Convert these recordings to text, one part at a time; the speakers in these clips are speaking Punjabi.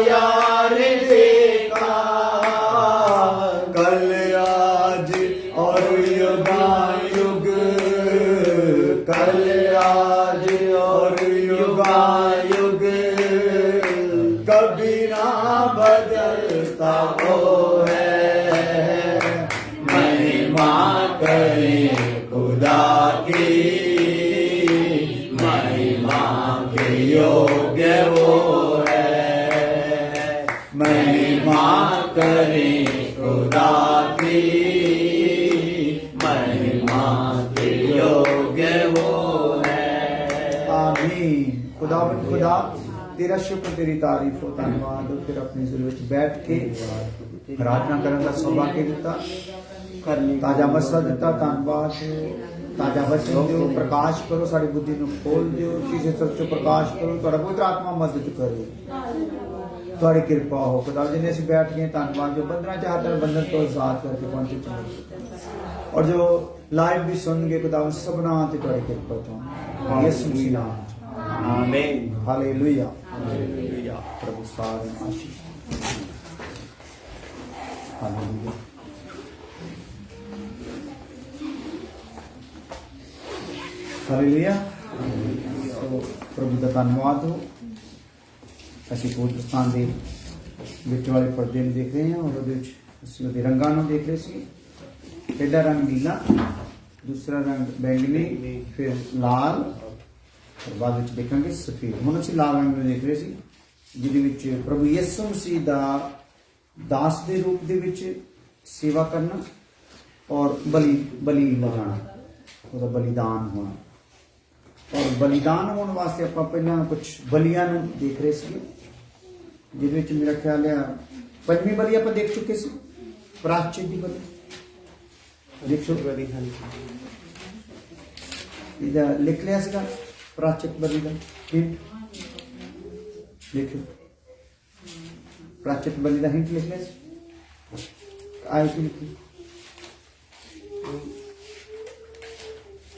यार देखा, कल आज और युगायुग, कल आज और युगायुग, कभी ना बदलता वो है। महिमा करे खुदा की, महिमा के योग्य वो है। महिमा करे खुदा की, महिमा के योग्य वो है। आमीन। खुदावंद खुदा तेरा शुक्र, तेरी तारीफ हो, धन्यवाद हो। फिर अपने जुल्म विच बैठ के प्रार्थना करने का सौभाग्य दिता, ताजा मसला दिता, धन्यवाद। ताजा वचन दो, प्रकाश करो, सारी बुद्धि को खोल दो, शीशे सच प्रकाश करो, थोड़ा पवित्र आत्मा मदद करे, थोड़ी कृपा हो। खुदा जिन्हें से बैठ गए धन्यवाद, जो बंधना चाहते हैं बंधन को आजाद करके पहुंचे चले, और जो लाइव भी सुन गए खुदा सबना आते थोड़ी कृपा चाहो, यीशु मसीह नाम। आमीन। हालेलुया। हालेलुया। प्रभु सारे आशीष। हालेलुया। हालेलुया। तो प्रभु का धन्यवाद हो। ਅਸੀਂ ਪਵਿੱਤਰ ਸਥਾਨ ਦੇ ਵਿੱਚ ਵਾਲੇ ਪਰਦੇ ਨੂੰ ਦੇਖ ਰਹੇ ਹਾਂ, और ਉਹਦੇ ਵਿੱਚ ਅਸੀਂ ਉਹਦੇ ਰੰਗਾਂ ਨੂੰ ਦੇਖ ਰਹੇ ਸੀ। ਪਹਿਲਾ ਰੰਗ ਨੀਲਾ, ਦੂਸਰਾ ਰੰਗ बैंगनी, फिर लाल, और बाद ਵਿੱਚ ਦੇਖਾਂਗੇ ਸਫੇਦ। ਹੁਣ ਅਸੀਂ ਲਾਲ ਰੰਗ ਨੂੰ ਦੇਖ ਰਹੇ ਸੀ, ਜਿਹਦੇ ਵਿੱਚ ਪ੍ਰਭੂ ਯਿਸੂ ਮਸੀਹ ਦਾ ਦਾਸ ਦੇ ਰੂਪ ਦੇ ਵਿੱਚ ਸੇਵਾ ਕਰਨਾ और ਬਲੀ ਲਗਾਉਣਾ, ਉਹਦਾ ਬਲੀਦਾਨ ਹੋਣਾ। और बलिदान होने वास्ते ਆਪਾਂ ਪਹਿਲਾਂ ਕੁਝ ਬਲੀਆਂ ਨੂੰ ਦੇਖ ਰਹੇ ਸੀ, ਜਿਹਦੇ ਵਿੱਚ ਮੇਰਾ ਖਿਆਲ ਹੈ ਪੰਜਵੀਂ ਬਲੀ ਆਪਾਂ ਦੇਖ ਚੁੱਕੇ ਸੀ, ਪ੍ਰਾਸ਼ਚਿਤ ਦੀ ਬਲੀ ਦੇਖ ਚੁੱਕੇ ਹਾਂ। ਇਹਦਾ ਲਿਖ ਲਿਆ ਸੀਗਾ ਪ੍ਰਾਸ਼ਚਿਤ ਬਲੀ ਦਾ ਹਿੰਟ, ਦੇਖੋ ਪ੍ਰਾਸ਼ਚਿਤ ਬਲੀ ਦਾ ਹਿੰਟ ਲਿਖ ਲਿਆ ਸੀ, ਆਈ ਕੀ ਲਿਖੀ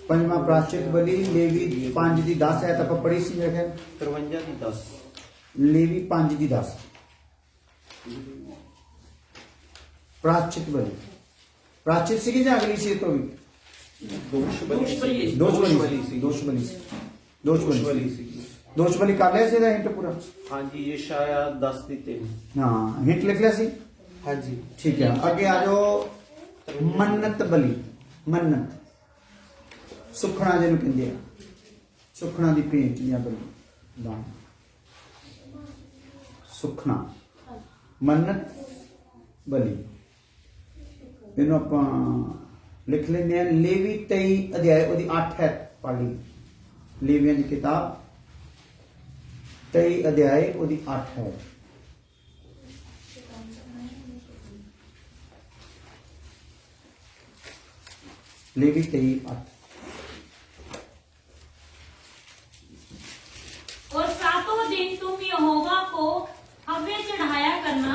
पंजवा प्राश्चित बलि लेवी 5 ਦੀ 10 है, तो आप पढ़ी सी मेरे ख्याल 53 ਦੀ 10, लेवी 5 ਦੀ 10 प्राश्चित बलि। प्राश्चित सी या अगली सी तो भी दोष बलि कर लिया सी हिंट पूरा। हाँ जी, यशाया 10 ਦੀ 3। हाँ हिंट लिख लिया सी। हाँ जी ठीक है, आगे आ जाओ मन्नत बलि। मन्नत सुखना जिन्होंने कहते हैं, सुखना की भेंट या बलिदान, सुखना मन्नत बलि। इन्हों आप लिख लेंगे लेवी 23 अध्याय 8 है, पढ़ ली लेवियां की किताब 23 अध्याय 8 है। लेवी 23 8। और 7 दिन तुम यहोवा को हव्य चढ़ाया करना,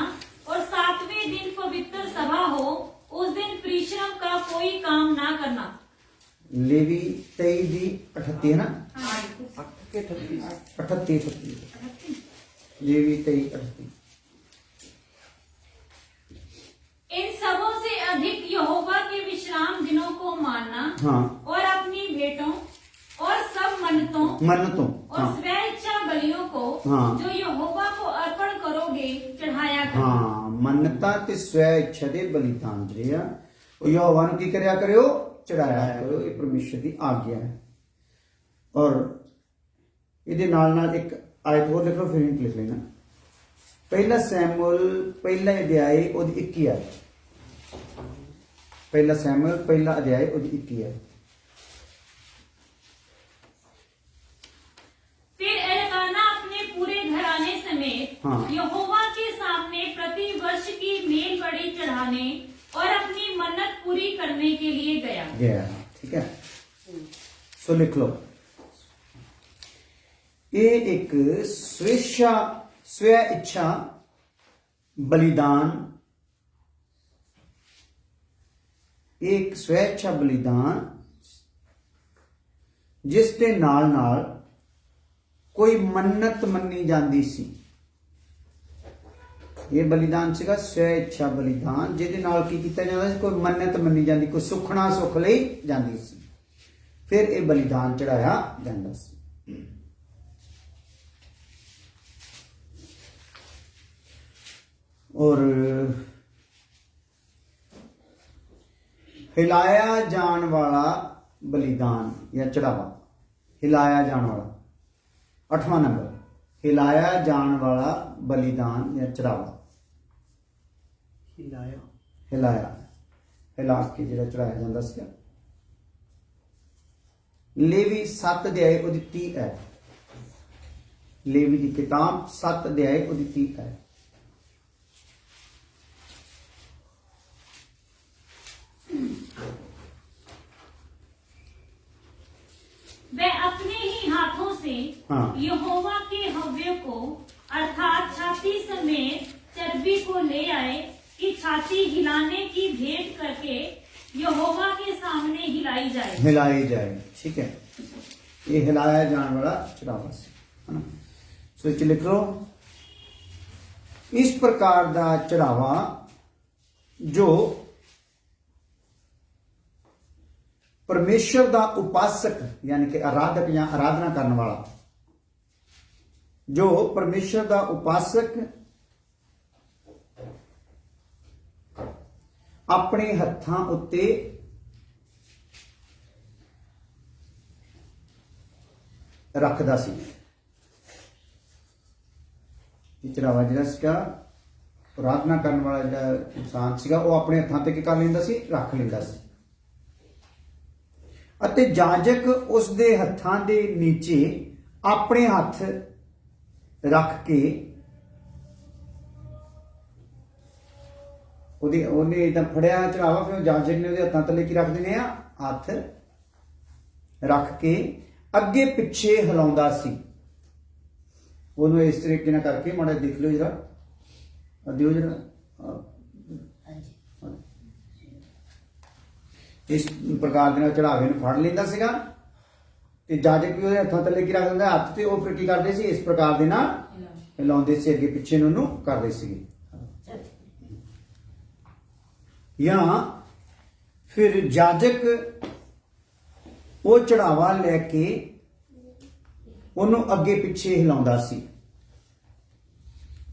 और 7वें दिन पवित्र सभा हो, उस दिन परिश्रम का कोई काम ना करना। लेवी 23 दी 38 है ना, 38 38 लेवी 23 38। इन सबों से अधिक यहोवा के विश्राम दिनों को मानना, हाँ, और अपनी भेंटों और सब मन्नतों और हाँ, स्व इच्छा बलियों को हाँ, जो यहोवा को अर्पण करोगे चढ़ाया करना। हाँ मन्नता ते स्व इच्छा दे बलिदान ਜਿਹੜੇ ਆ ਉਹ ਯਹੋਵਾ ਨੂੰ ਕੀ ਕਰਿਆ ਕਰਿਓ, ਚੜਾਇਆ ਕਰੋ। ਇਹ ਪਰਮੇਸ਼ਰ ਦੀ ਆਗਿਆ ਹੈ। ਔਰ ਇਹਦੇ ਨਾਲ ਨਾਲ ਇੱਕ ਆਇਤ ਹੋਰ ਲਿਖ ਲਓ, ਫਿਰ ਹਿੰਟ ਲਿਖ ਲੈਣਾ। ਪਹਿਲਾ ਸੈਮੂਅਲ ਪਹਿਲਾ ਅਧਿਆਇ ਉਹਦੀ 21 ਆਇਤ। ਪਹਿਲਾ ਸੈਮੂਅਲ ਪਹਿਲਾ ਅਧਿਆਇ ਉਹਦੀ 21 ਆਇਤ। फिर एलकाना अपने पूरे घराने समेत हाँ। यहोवा के सामने प्रति वर्ष की मेल बलि चढ़ाने और अपनी मन्नत पूरी करने के लिए गया। ठीक है, सो लिख लो। ये एक स्वेच्छा स्व इच्छा बलिदान, एक स्वेच्छा बलिदान जिस दे नाल नाल कोई मन्नत मन्नी जाती सी। ਇਹ ਬਲੀਦਾਨ ਸੀਗਾ ਸਵੈ ਇੱਛਾ ਬਲੀਦਾਨ, ਜਿਹਦੇ ਨਾਲ ਕੀ ਕੀਤਾ ਜਾਂਦਾ ਸੀ, ਕੋਈ ਮੰਨਤ ਮੰਨੀ ਜਾਂਦੀ, ਕੋਈ ਸੁਖਣਾ ਸੁਖ ਲਈ ਜਾਂਦੀ ਸੀ, ਫਿਰ ਇਹ ਬਲੀਦਾਨ ਚੜਾਇਆ ਜਾਂਦਾ ਸੀ। और हिलाया जान वाला बलिदान या चढ़ावा, हिलाया जान वाला 8वां नंबर, हिलाया जान वाला बलिदान या चढ़ावा, हिलाया हिलाया हिला के जो चढ़ाया जाता है। लेवी 7 अध्याय ਉਹਦੀ 30 है, लेवी की किताब 7 अध्याय ਉਹਦੀ 30 है। वह अपने ही हाथों से हाँ। यहोवा के हव्य को अर्थात छाती समेत चर्बी को ले आए कि छाती हिलाने की भेंट करके यहोवा के सामने हिलाई जाए, हिलाई जाए। ठीक है, ये हिलाया जाने वाला चढ़ावा से, है ना। सो इच लिख लो, इस प्रकार का चढ़ावा जो परमेश्वर का उपासक यानी कि आराधक या आराधना करने वाला, जो परमेश्वर का उपासक अपने हत्थां उत्ते रखदा सी। चढ़ावा जिहड़ा सीगा आराधना करने वाला जिहड़ा इंसान सीगा वो अपने हत्थां ते की कर लैंदा सी, रख लैंदा सी, ਅਤੇ ਜਾਜਕ ਉਸ ਦੇ ਹੱਥਾਂ ਦੇ ਨੀਚੇ ਆਪਣੇ ਹੱਥ ਰੱਖ ਕੇ ਉਹਨੇ ਇਦਾਂ ਫੜਿਆ ਚੜਾਵਾ, ਫਿਰ ਜਾਜਕ ਨੇ ਉਹਦੇ ਹੱਥਾਂ ਥੱਲੇ ਕੀ ਰੱਖ ਦੇਣੇ ਆ, ਹੱਥ ਰੱਖ ਕੇ ਅੱਗੇ ਪਿੱਛੇ ਹਿਲਾਉਂਦਾ ਸੀ ਉਹਨੂੰ। ਇਸ ਤਰੀਕੇ ਨਾਲ ਕਰਕੇ ਮਾੜਾ ਦੇਖ ਲਿਓ ਜਰਾ, ਦਿਓ ਜਰਾ, इस प्रकार के चढ़ावे में फड़ लेंदा सीगा ते जाजक भी ਉਹਦੇ ਹੱਥਾਂ ਥੱਲੇ ਕੀ ਰੱਖ ਦਿੰਦਾ, ਹੱਥ ਤੇ ਉਹ ਫਿਰ ਕੀ ਕਰਦੇ ਸੀ, ਇਸ ਪ੍ਰਕਾਰ ਦੇ ਨਾਲ ਹਿਲਾਉਂਦੇ ਸੀ, ਅੱਗੇ ਪਿੱਛੇ ਨੂੰ ਉਹਨੂੰ ਕਰਦੇ ਸੀਗੇ। ਜਾਂ ਫਿਰ ਜਾਜਕ ਉਹ ਚੜਾਵਾ ਲੈ ਕੇ ਉਹਨੂੰ ਅੱਗੇ ਪਿੱਛੇ ਹਿਲਾਉਂਦਾ ਸੀ,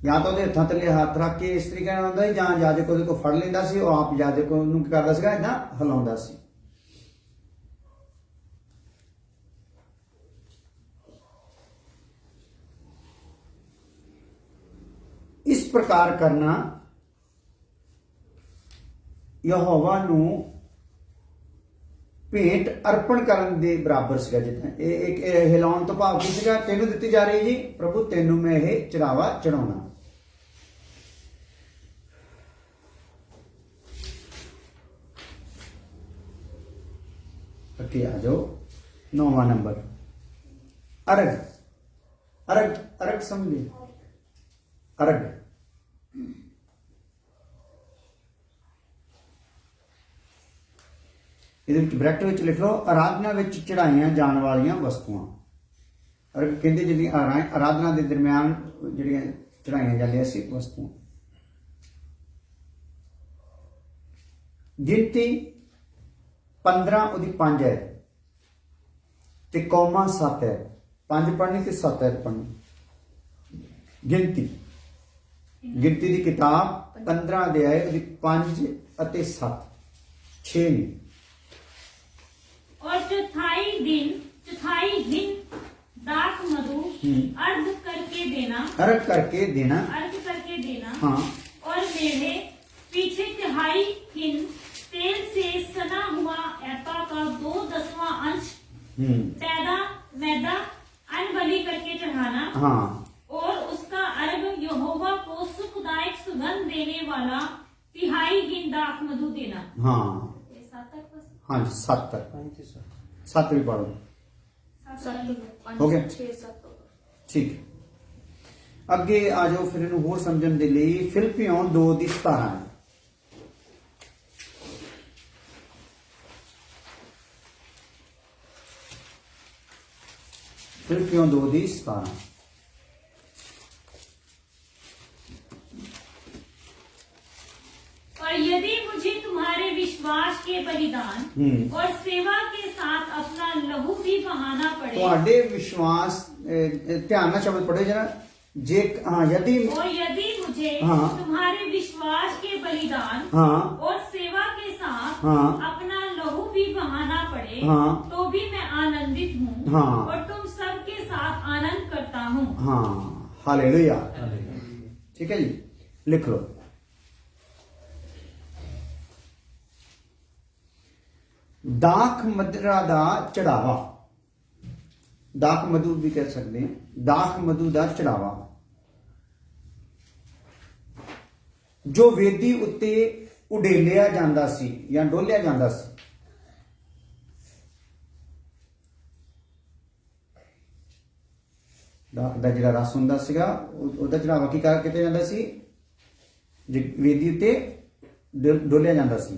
ਜਾਂ ਤਾਂ ਉਹਦੇ ਹੱਥਾਂ ਥੱਲੇ ਹੱਥ ਰੱਖ ਕੇ ਇਸ ਤਰੀਕੇ ਨਾਲ ਹੁੰਦਾ ਸੀ, ਜਾਂ ਜਾਜਕ ਉਹਦੇ ਕੋਲ ਫੜ ਲੈਂਦਾ ਸੀ, ਉਹ ਆਪ ਜਾਜਕ ਉਹਨੂੰ ਕੀ ਕਰਦਾ ਸੀਗਾ, ਏਦਾਂ ਹਿਲਾਉਂਦਾ ਸੀ। इस प्रकार करना यहोवा ਨੂੰ भेंट अर्पण ਕਰਨ ਦੇ ਬਰਾਬਰ ਸੀਗਾ। ਜਿੱਦਾਂ ਇਹ ਇੱਕ ਹਿਲਾਉਣ ਤੋਂ ਭਾਵ ਕੀ ਸੀਗਾ, ਤੈਨੂੰ ਦਿੱਤੀ ਜਾ ਰਹੀ ਜੀ ਪ੍ਰਭੂ, ਤੈਨੂੰ ਮੈਂ ਇਹ ਚੜਾਵਾ ਚੜਾਉਣਾ। ਅੱਗੇ ਆ ਜਾਓ, 9ਵਾਂ ਨੰਬਰ, ਅਰਗ। ਅਰਗ ਅਰਗ ਸਮਝੇ, ਅਰਗ ਇਹਦੇ ਵਿੱਚ ਬ੍ਰੈਕਟ ਵਿੱਚ ਲਿਖ ਲਓ, ਆਰਾਧਨਾ ਵਿੱਚ ਚੜਾਈਆਂ ਜਾਣ ਵਾਲੀਆਂ ਵਸਤੂਆਂ। ਅਰਗ ਕਹਿੰਦੇ ਜਿਹੜੀਆਂ ਆਰਾਧਨਾ ਦੇ ਦਰਮਿਆਨ ਜਿਹੜੀਆਂ ਚੜਾਈਆਂ ਜਾਂਦੀਆਂ ਸੀ ਵਸਤੂਆਂ। ਗਿਣਤੀ 15 ਉਹਦੀ 5 ਹੈ ਤੇ ਕੌਮਾ 7 ਹੈ, 5 ਪੜ੍ਹਨੀ ਤੇ 7 ਹੈ ਪੜ੍ਹਨੀ। ਗਿਣਤੀ ਦੀ ਕਿਤਾਬ 15 ਅਧਿਆਇ ਉਹਦੀ 5 ਅਤੇ 7, 6 ਨਹੀਂ। और चौथाई दिन दाख मधु अर्घ करके देना, अर्घ करके देना, हाँ। और मेढ़े पीछे तिहाई हिन तेल से सना हुआ एपा का 2/10वां अंश मैदा अन्न बलि करके चढ़ाना, हाँ। और उसका अर्घ यहोवा को सुखदायक सुगंध देने वाला तिहाई हिन दाख मधु देना। हाँ ये 7 तक बस। हाँ जी, 7 तक, 7 भी पढ़ो, हो गया, 6-7 ठीक है। ਅੱਗੇ ਆ ਜਾਓ, ਫਿਰ ਇਹਨੂੰ ਹੋਰ ਸਮਝਣ ਦੇ ਲਈ ਫਿਲਿੱਪੀਓਂ 2:17 ਹੈ। ਫਿਲਿੱਪੀਓਂ 2:17 और यदि मुझे तुम्हारे विश्वास के बलिदान और सेवा के साथ अपना लहू भी बहाना पड़े, ਤੁਹਾਡੇ ਵਿਸ਼ਵਾਸ ਧਿਆਨ ਨਾਲ ਸ਼ਬਦ ਪੜੋ ਜਰਾ ਜੇ ਹਾਂ यदि और यदि मुझे हाँ। तुम्हारे विश्वास के बलिदान हाँ। और सेवा के साथ हाँ। अपना लहू भी बहाना पड़े, हाँ। तो भी मैं आनंदित हूँ हाँ। और तुम सबके साथ आनंद करता हूँ। ਹਾਂ ਹਾਲੇਲੂਇਆ ਠੀਕ ਹੈ ਜੀ ਲਿਖ ਲਓ ਦਾਖ ਮਦਰਾ ਦਾ ਚੜਾਵਾ ਦਾਖ ਮਧੂ ਵੀ ਕਹਿ ਸਕਦੇ ਹਾਂ ਦਾਖ ਮਧੂ ਦਾ ਚੜਾਵਾ ਜੋ ਵੇਦੀ ਉੱਤੇ ਉਡੇਲਿਆ ਜਾਂਦਾ ਸੀ ਜਾਂ ਡੋਲਿਆ ਜਾਂਦਾ ਸੀ ਦਾ ਜਿਹੜਾ ਰਸ ਹੁੰਦਾ ਸੀਗਾ ਉਹਦਾ ਚੜਾਵਾ ਕੀ ਕਰ ਕਿਤੇ ਜਾਂਦਾ ਸੀ ਵੇਦੀ ਉੱਤੇ ਡੋਲਿਆ ਜਾਂਦਾ ਸੀ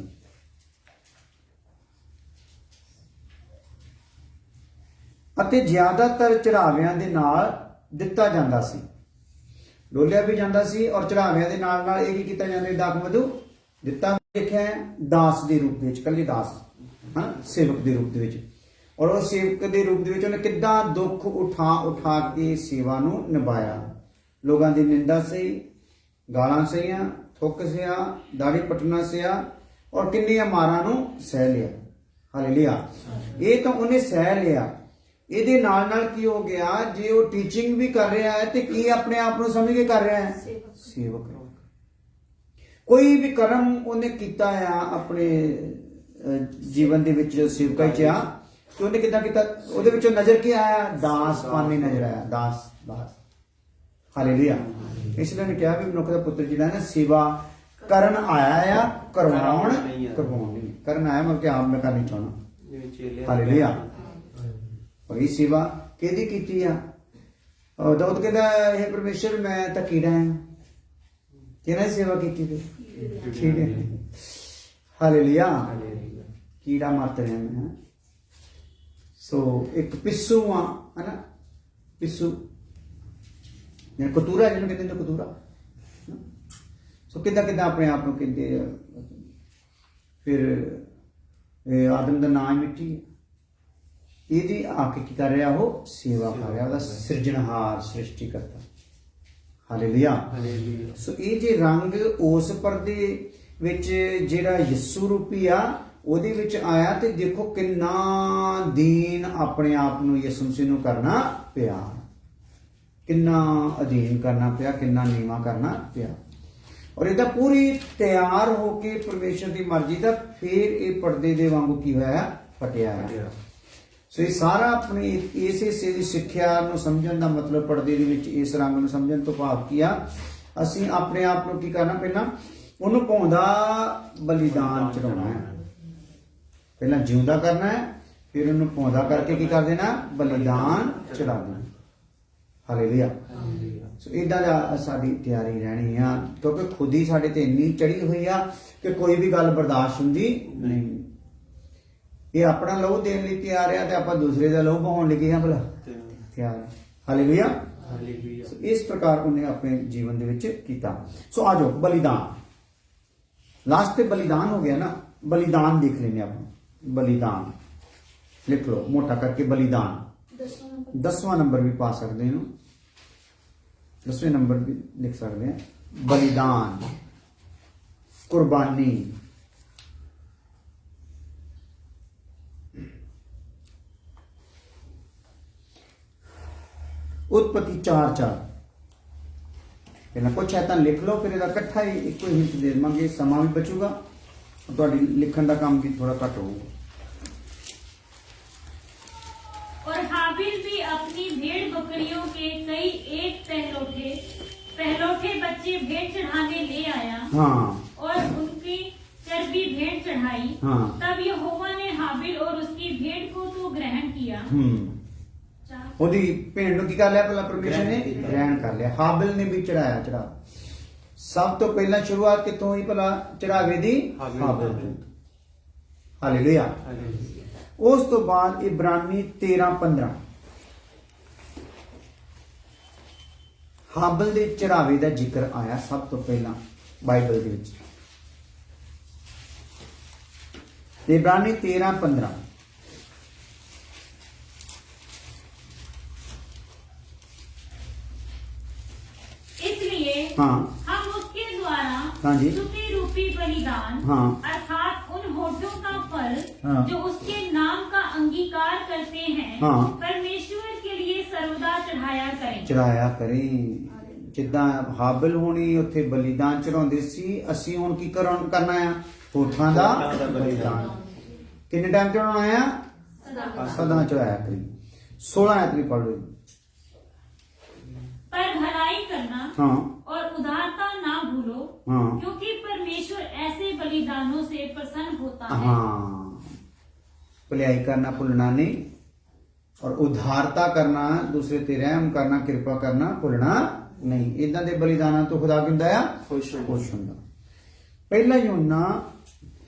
ਅਤੇ ਜ਼ਿਆਦਾਤਰ ਚੜਾਵਿਆਂ ਦੇ ਨਾਲ ਦਿੱਤਾ ਜਾਂਦਾ ਸੀ ਡੋਲਿਆ ਵੀ ਜਾਂਦਾ ਸੀ ਔਰ ਚੜਾਵਿਆਂ ਦੇ ਨਾਲ ਨਾਲ ਇਹ ਕੀ ਕੀਤਾ ਜਾਂਦਾ ਦਾਖ ਮਧੂ ਦਿੱਤਾ ਦੇਖਿਆ ਹੈ ਦਾਸ ਦੇ ਰੂਪ ਵਿੱਚ ਕੱਲੀ ਦਾਸ ਹਾਂ ਸੇਵਕ ਦੇ ਰੂਪ ਦੇ ਵਿੱਚ ਔਰ ਉਹ ਸੇਵਕ ਦੇ ਰੂਪ ਦੇ ਵਿੱਚ ਉਹਨੇ ਕਿੱਦਾਂ ਦੁੱਖ ਉਠਾ ਕੇ ਸੇਵਾ ਨੂੰ ਨਿਭਾਇਆ ਲੋਕਾਂ ਦੀ ਨਿੰਦਾ ਸਹੀ ਗਾਲਾਂ ਸਹੀਆਂ ਥੁੱਕ ਸਿਆ ਦਾੜੀ ਪਟਣਾ ਸਿਆ ਔਰ ਕਿੰਨੀਆਂ ਮਾਰਾਂ ਨੂੰ ਸਹਿ ਲਿਆ ਹਾਲੇਲੂਇਆ ਇਹ ਤਾਂ ਉਹਨੇ ਸਹਿ ਲਿਆ ਇਹਦੇ ਨਾਲ ਨਾਲ ਕੀ ਹੋ ਗਿਆ ਜੇ ਉਹ ਟੀਚਿੰਗ ਵੀ ਕਰ ਰਿਹਾ ਹੈ ਤੇ ਕੀ ਆਪਣੇ ਆਪ ਨੂੰ ਸਮਝ ਕੇ ਕਰ ਰਿਹਾ ਹੈ ਸੇਵਕ ਕੋਈ ਵੀ ਕਰਮ ਉਹਨੇ ਕੀਤਾ ਆ ਆਪਣੇ ਜੀਵਨ ਦੇ ਵਿੱਚ ਸੇਵਕਾਈ ਚ ਆ ਤੇ ਉਹਨੇ ਕਿੱਦਾਂ ਕੀਤਾ ਉਹਦੇ ਵਿੱਚੋਂ ਨਜ਼ਰ ਕੀ ਆਇਆ ਦਾਸ ਪਾਣੀ ਨਜ਼ਰ ਆਇਆ ਦਾਸ ਹਾਲੇਲੂਇਆ ਇਸ ਲਈ ਨੇ ਕਿਹਾ ਵੀ ਮਨੁੱਖ ਦਾ ਪੁੱਤਰ ਜਿਹੜਾ ਹੈ ਨਾ ਸੇਵਾ ਕਰਨ ਆਇਆ ਆ ਕਰਵਾਉਣ ਨਹੀਂ ਕਰਨ ਆਇਆ ਮਤਲਬ ਕਿ ਆਪ ਮੈਂ ਕਰਨੀ ਚਾਹਣਾ ਹਾਲੇਲੂਇਆ ਬੜੀ ਸੇਵਾ ਕਿਹਦੀ ਕੀਤੀ ਆ ਦਾਊਦ ਕਹਿੰਦਾ ਇਹ ਪਰਮੇਸ਼ਰ ਮੈਂ ਤਾਂ ਕੀੜਾ ਹਾਂ ਕਿਹਨਾਂ ਦੀ ਸੇਵਾ ਕੀਤੀ ਤੇ ਠੀਕ ਹੈ ਹਾਲੇਲੂਇਆ ਕੀੜਾ ਮਤ ਰਿਹਾ ਮੈਂ ਸੋ ਇੱਕ ਪਿੱਸੂ ਆ ਹਨਾ ਪਿੱਸੂ ਜਾਂ ਕਤੂਰਾ ਜਿਹਨੂੰ ਕਹਿੰਦੇ ਨੇ ਕਤੂਰਾ ਸੋ ਕਿੱਦਾਂ ਆਪਣੇ ਆਪ ਨੂੰ ਕਹਿੰਦੇ ਫਿਰ ਆਦਮ ਦਾ ਨਾਮ ਮਿੱਟੀ ਇਹਦੀ ਆ ਕੇ ਕੀ ਕਰ ਰਿਹਾ ਉਹ ਸੇਵਾ ਕਰ ਰਿਹਾ ਉਹਦਾ ਸਿਰਜਣਹਾਰ ਸ੍ਰਿਸ਼ਟੀ ਕਰਤਾ ਹਾਲੇਲੂਇਆ ਸੋ ਇਹ ਜੇ ਰੰਗ ਉਸ ਪਰਦੇ ਵਿੱਚ ਜਿਹੜਾ ਯਿਸੂ ਰੂਪੀ ਆ ਉਹਦੇ ਵਿੱਚ ਆਇਆ ਤੇ ਦੇਖੋ ਕਿੰਨਾ ਦੀਨ ਆਪਣੇ ਆਪ ਨੂੰ ਯਿਸੂ ਮਸੀਹ ਨੂੰ ਕਰਨਾ ਪਿਆ ਕਿੰਨਾ ਅਧੀਨ ਕਰਨਾ ਪਿਆ ਕਿੰਨਾ ਨੀਵਾਂ ਕਰਨਾ ਪਿਆ ਔਰ ਇਹਦਾ ਪੂਰੀ ਤਿਆਰ ਹੋ ਕੇ ਪਰਮੇਸ਼ਰ ਦੀ ਮਰਜ਼ੀ ਦਾ ਫਿਰ ਇਹ ਪਰਦੇ ਦੇ ਵਾਂਗੂ ਕੀ ਹੋਇਆ ਫਟਿਆ ਹੈ ਸੋ ਇਹ ਸਾਰਾ ਆਪਣੀ ਇਸ ਹਿੱਸੇ ਦੀ ਸਿੱਖਿਆ ਨੂੰ ਸਮਝਣ ਦਾ ਮਤਲਬ ਪਰਦੇ ਦੇ ਵਿੱਚ ਇਸ ਰੰਗ ਨੂੰ ਸਮਝਣ ਤੋਂ ਭਾਵ ਕੀ ਆ ਅਸੀਂ ਆਪਣੇ ਆਪ ਨੂੰ ਕੀ ਕਰਨਾ ਪਹਿਲਾਂ ਉਹਨੂੰ ਪਾਉਂਦਾ ਬਲੀਦਾਨ ਚੜਾਉਣਾ ਹੈ ਪਹਿਲਾਂ ਜਿਉਂਦਾ ਕਰਨਾ ਹੈ ਫਿਰ ਉਹਨੂੰ ਪਾਉਂਦਾ ਕਰਕੇ ਕੀ ਕਰ ਦੇਣਾ ਬਲੀਦਾਨ ਚੜਾ ਦੇਣਾ ਹਾਲੇਲੂਇਆ ਸੋ ਇਦਾਂ ਦਾ ਸਾਡੀ ਤਿਆਰੀ ਰਹਿਣੀ ਆ ਕਿਉਂਕਿ ਖੁਦ ਹੀ ਸਾਡੇ ਤੇ ਇੰਨੀ ਚੜੀ ਹੋਈ ਆ ਕਿ ਕੋਈ ਵੀ ਗੱਲ ਬਰਦਾਸ਼ਤ ਹੁੰਦੀ ਨਹੀਂ ਇਹ ਆਪਣਾ ਲਹੂ ਦੇਣ ਲਈ ਤਿਆਰ ਆ ਤੇ ਆਪਾਂ ਦੂਸਰੇ ਦਾ ਲਹੂ ਬਹਾਉਣ ਲੱਗੇ ਹਾਂ ਭਲਾ ਤਿਆਰ ਹਾਲੇਲੂਇਆ ਸੋ ਇਸ ਪ੍ਰਕਾਰ ਉਹਨੇ ਆਪਣੇ ਜੀਵਨ ਦੇ ਵਿੱਚ ਕੀਤਾ ਸੋ ਆ ਜਾਓ ਬਲੀਦਾਨ ਲਾਸਟ ਤੇ ਬਲੀਦਾਨ ਹੋ ਗਿਆ ਨਾ ਬਲੀਦਾਨ ਦੇਖ ਲੈਣੇ ਆਪਾਂ ਬਲੀਦਾਨ ਲਿਖ ਲਓ ਮੋਟਾ ਕਰਕੇ ਬਲੀਦਾਨ 10ਵਾਂ ਨੰਬਰ ਵੀ ਪਾ ਸਕਦੇ ਹੋ 10ਵੇਂ ਨੰਬਰ ਵੀ ਲਿਖ ਸਕਦੇ ਹਾਂ ਬਲੀਦਾਨ ਕੁਰਬਾਨੀ उत्पत्ति 4:4 ਪਹਿਲਾਂ ਕੁਛ ਹੈ ਤਾਂ ਲਿਖ ਲਓ ਫਿਰ ਇਹਦਾ ਇਕੱਠਾ ਹੀ ਇੱਕੋ ਹੀ ਹਿੰਟ ਦੇ ਦੇਵਾਂਗੇ ਸਮਾਂ ਵੀ ਬਚੂਗਾ ਤੁਹਾਡੀ ਲਿਖਣ ਦਾ ਕੰਮ ਵੀ ਥੋੜਾ ਘੱਟ ਹੋਊਗਾ और हाबिल भी अपनी भेड़ बकरियों के कई एक पहलौठे बच्चे भेड़ चढ़ाने ले आया हाँ और उनकी चर्बी भेड़ चढ़ाई हाँ। तब यहोवा ने हाबिल और उसकी भेड़ को तो ग्रहण किया ਉਹਦੀ ਭੇਡ ਨੂੰ ਕੀ ਕਰ ਲਿਆ ਪਹਿਲਾਂ ਪਰਮੇਸ਼ਰ ਨੇ ਗ੍ਰਹਿਣ ਕਰ ਲਿਆ ਹਾਬਿਲ ਨੇ ਵੀ ਚੜਾਇਆ ਚੜਾ ਸਭ ਤੋਂ ਪਹਿਲਾਂ ਸ਼ੁਰੂਆਤ ਕਿੱਥੋਂ ਹੋਈ ਭਲਾ ਚੜਾਵੇ ਦੀ ਹਾਬਿਲ ਤੋਂ ਹਾਲੇਲੂਇਆ ਉਸ ਤੋਂ ਬਾਅਦ ਇਬਰਾਨੀ 13:15 ਹਾਬਿਲ ਦੇ ਚੜਾਵੇ ਦਾ ਜ਼ਿਕਰ ਆਇਆ ਸਭ ਤੋਂ ਪਹਿਲਾਂ ਬਾਈਬਲ ਦੇ ਵਿੱਚ इब्रानी 13:15। इसलिए हाँ हम उसके द्वारा हाँ जी। स्तुति रूपी बलिदान हाँ। अर्थात उन होठों का फल हाँ। जो उसके नाम का अंगीकार करते हैं हाँ। परमेश्वर के लिए सर्वदा ਚੜਾਇਆ ਕਰੇ। ਜਿੱਦਾਂ ਹਾਬਲ ਹੋਣੀ ਉੱਥੇ ਬਲੀਦਾਨ ਚੜਾਉਂਦੇ ਸੀ, ਅਸੀਂ ਹੁਣ ਕੀ ਕਰਨਾ ਆ? ਹੋਠਾਂ ਦਾ ਬਲੀਦਾਨ। ਕਿੰਨੇ ਟਾਈਮ ਚੜਾਉਣਾ ਆ? ਸਦਾ ਚੜਾਇਆ ਕਰੀ। 16 ਆਇਤ ਵੀ ਪੜ੍ਹ ਲਓ। पर भलाई करना हाँ। और उदारता ना भूलो, हाँ। क्योंकि परमेश्वर ऐसे बलिदानों से प्रसन्न होता है। हाँ, भलाई करना भुलना नहीं, और उदारता करना, दूसरे ते रहम करना, कृपा करना भुलना नहीं। इदां दे बलिदानां तो खुदा किंदा आ? खुश हुंदा। पहला यूहन्ना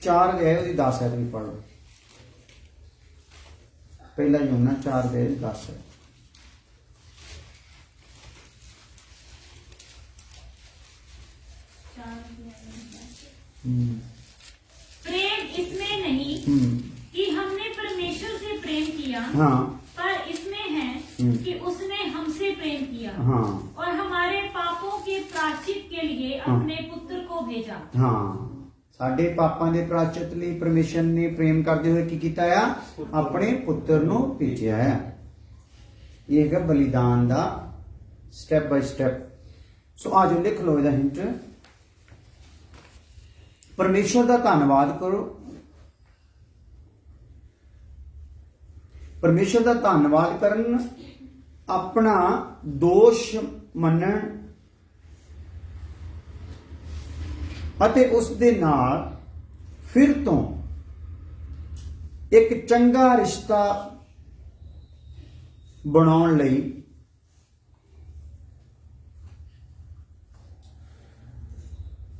4 अध्याय दी 10 आयत भी पढ़ लो। पहला यूहन्ना 4 अध्याय दी 10 है। प्रेम इसमें नहीं कि हमने परमेश्वर से प्रेम किया, हाँ। पर इसमें है कि उसने हमसे प्रेम किया, हाँ। और हमारे पापों के प्रायश्चित के लिए अपने पुत्र को भेजा। हाँ, ਸਾਡੇ ਪਾਪਾਂ ਦੇ ਪ੍ਰਾਚਿਤ ਲਈ ਪਰਮੇਸ਼ਰ ਨੇ ਪ੍ਰੇਮ ਕਰਦੇ ਹੋਏ ਕੀ ਕੀਤਾ ਆ? ਆਪਣੇ ਪੁੱਤਰ ਨੂੰ ਭੇਜਿਆ ਹੈ। ਇਹ ਹੈ ਬਲੀਦਾਨ ਦਾ ਸਟੈਪ ਬਾਈ ਸਟੈਪ। ਸੋ ਆਜੋ ਲਿਖ ਲਓ ਇਹਦਾ ਹਿੰਟ। ਪਰਮੇਸ਼ਰ ਦਾ ਧੰਨਵਾਦ ਕਰੋ। ਪਰਮੇਸ਼ਰ ਦਾ ਧੰਨਵਾਦ ਕਰਨ, ਆਪਣਾ ਦੋਸ਼ ਮੰਨਣ ਅਤੇ ਉਸ ਦੇ ਨਾਲ ਫਿਰ ਤੋਂ ਇੱਕ ਚੰਗਾ ਰਿਸ਼ਤਾ ਬਣਾਉਣ ਲਈ